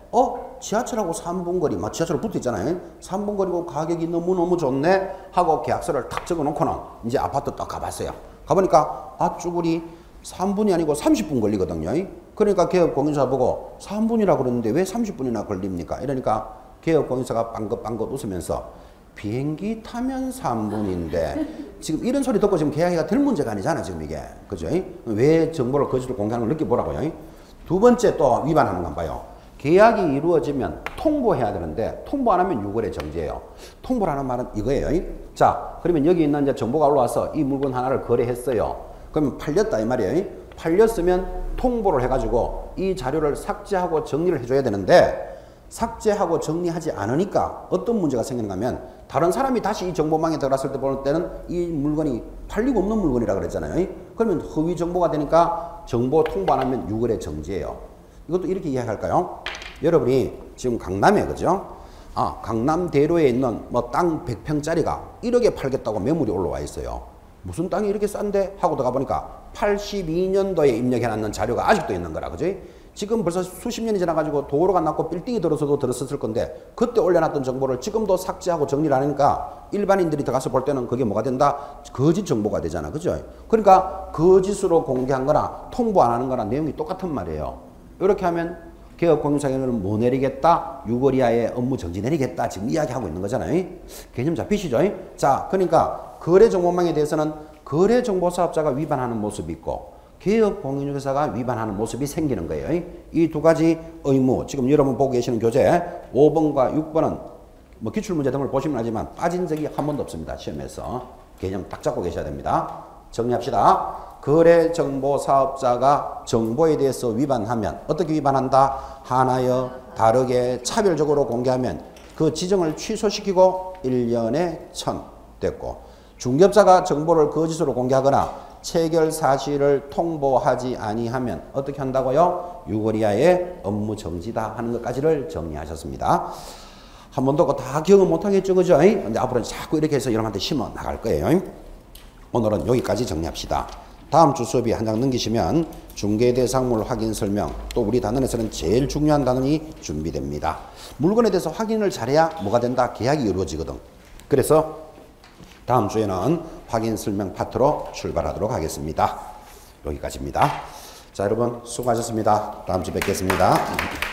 지하철하고 3분 거리 지하철 붙어 있잖아요. 3분 거리고 가격이 너무너무 좋네 하고 계약서를 탁 적어놓고는 이제 아파트 딱 가봤어요. 가보니까 쭈구리 3분이 아니고 30분 걸리거든요. 그러니까 개업공인사 보고 3분이라 그러는데 왜 30분이나 걸립니까? 이러니까 개업공인사가 빵긋빵긋 웃으면서 비행기 타면 3분인데 지금 이런 소리 듣고 지금 계약이 될 문제가 아니잖아 지금 이게. 그죠? 왜 정보를 거짓으로 공개하는 걸 느껴보라고요. 두 번째 또 위반하는 건 봐요. 계약이 이루어지면 통보해야 되는데 통보 안 하면 6월에 정지해요. 통보라는 말은 이거예요. 자 그러면 여기 있는 이제 정보가 올라와서 이 물건 하나를 거래했어요. 그러면 팔렸다 이 말이에요. 팔렸으면 통보를 해가지고 이 자료를 삭제하고 정리를 해줘야 되는데 삭제하고 정리하지 않으니까 어떤 문제가 생기는가 하면 다른 사람이 다시 이 정보망에 들어갔을 때 보는 때는 이 물건이 팔리고 없는 물건이라 그랬잖아요. 그러면 허위 정보가 되니까 정보 통보 안 하면 6월에 정지해요. 이것도 이렇게 이해할까요? 여러분이 지금 강남에 그죠? 강남대로에 있는 뭐 땅 100평짜리가 1억에 팔겠다고 매물이 올라와 있어요. 무슨 땅이 이렇게 싼데? 하고 들어가 보니까 82년도에 입력해놨는 자료가 아직도 있는 거라 그지? 지금 벌써 수십 년이 지나가지고 도로가 났고 빌딩이 들어서도 들었을 건데 그때 올려놨던 정보를 지금도 삭제하고 정리를 하니까 일반인들이 들어가서 볼 때는 그게 뭐가 된다? 거짓 정보가 되잖아. 그죠? 그러니까 거짓으로 공개한 거나 통보 안 하는 거나 내용이 똑같은 말이에요. 이렇게 하면 개업공인사에는 뭐 내리겠다? 6월 이하의 업무 정지 내리겠다. 지금 이야기하고 있는 거잖아요. 개념 잡히시죠? 자, 그러니까 거래정보망에 대해서는 거래정보사업자가 위반하는 모습이 있고 개업공인중개사가 위반하는 모습이 생기는 거예요. 이 두 가지 의무, 지금 여러분 보고 계시는 교재 5번과 6번은 뭐 기출문제 등을 보시면 알지만 빠진 적이 한 번도 없습니다. 시험에서. 개념 딱 잡고 계셔야 됩니다. 정리합시다. 거래정보사업자가 정보에 대해서 위반하면 어떻게 위반한다? 하나여 다르게 차별적으로 공개하면 그 지정을 취소시키고 1년에 1,000 됐고 중개업자가 정보를 거짓으로 공개하거나 체결 사실을 통보하지 아니하면 어떻게 한다고요? 6월 이하의 업무 정지다 하는 것까지를 정리하셨습니다. 한 번도 다 기억을 못하겠죠, 그죠? 근데 앞으로는 자꾸 이렇게 해서 여러분한테 심어 나갈 거예요. 오늘은 여기까지 정리합시다. 다음 주 수업이 한 장 넘기시면 중개대상물 확인 설명, 또 우리 단원에서는 제일 중요한 단원이 준비됩니다. 물건에 대해서 확인을 잘해야 뭐가 된다? 계약이 이루어지거든. 그래서 다음 주에는 확인 설명 파트로 출발하도록 하겠습니다. 여기까지입니다. 자, 여러분 수고하셨습니다. 다음 주 뵙겠습니다.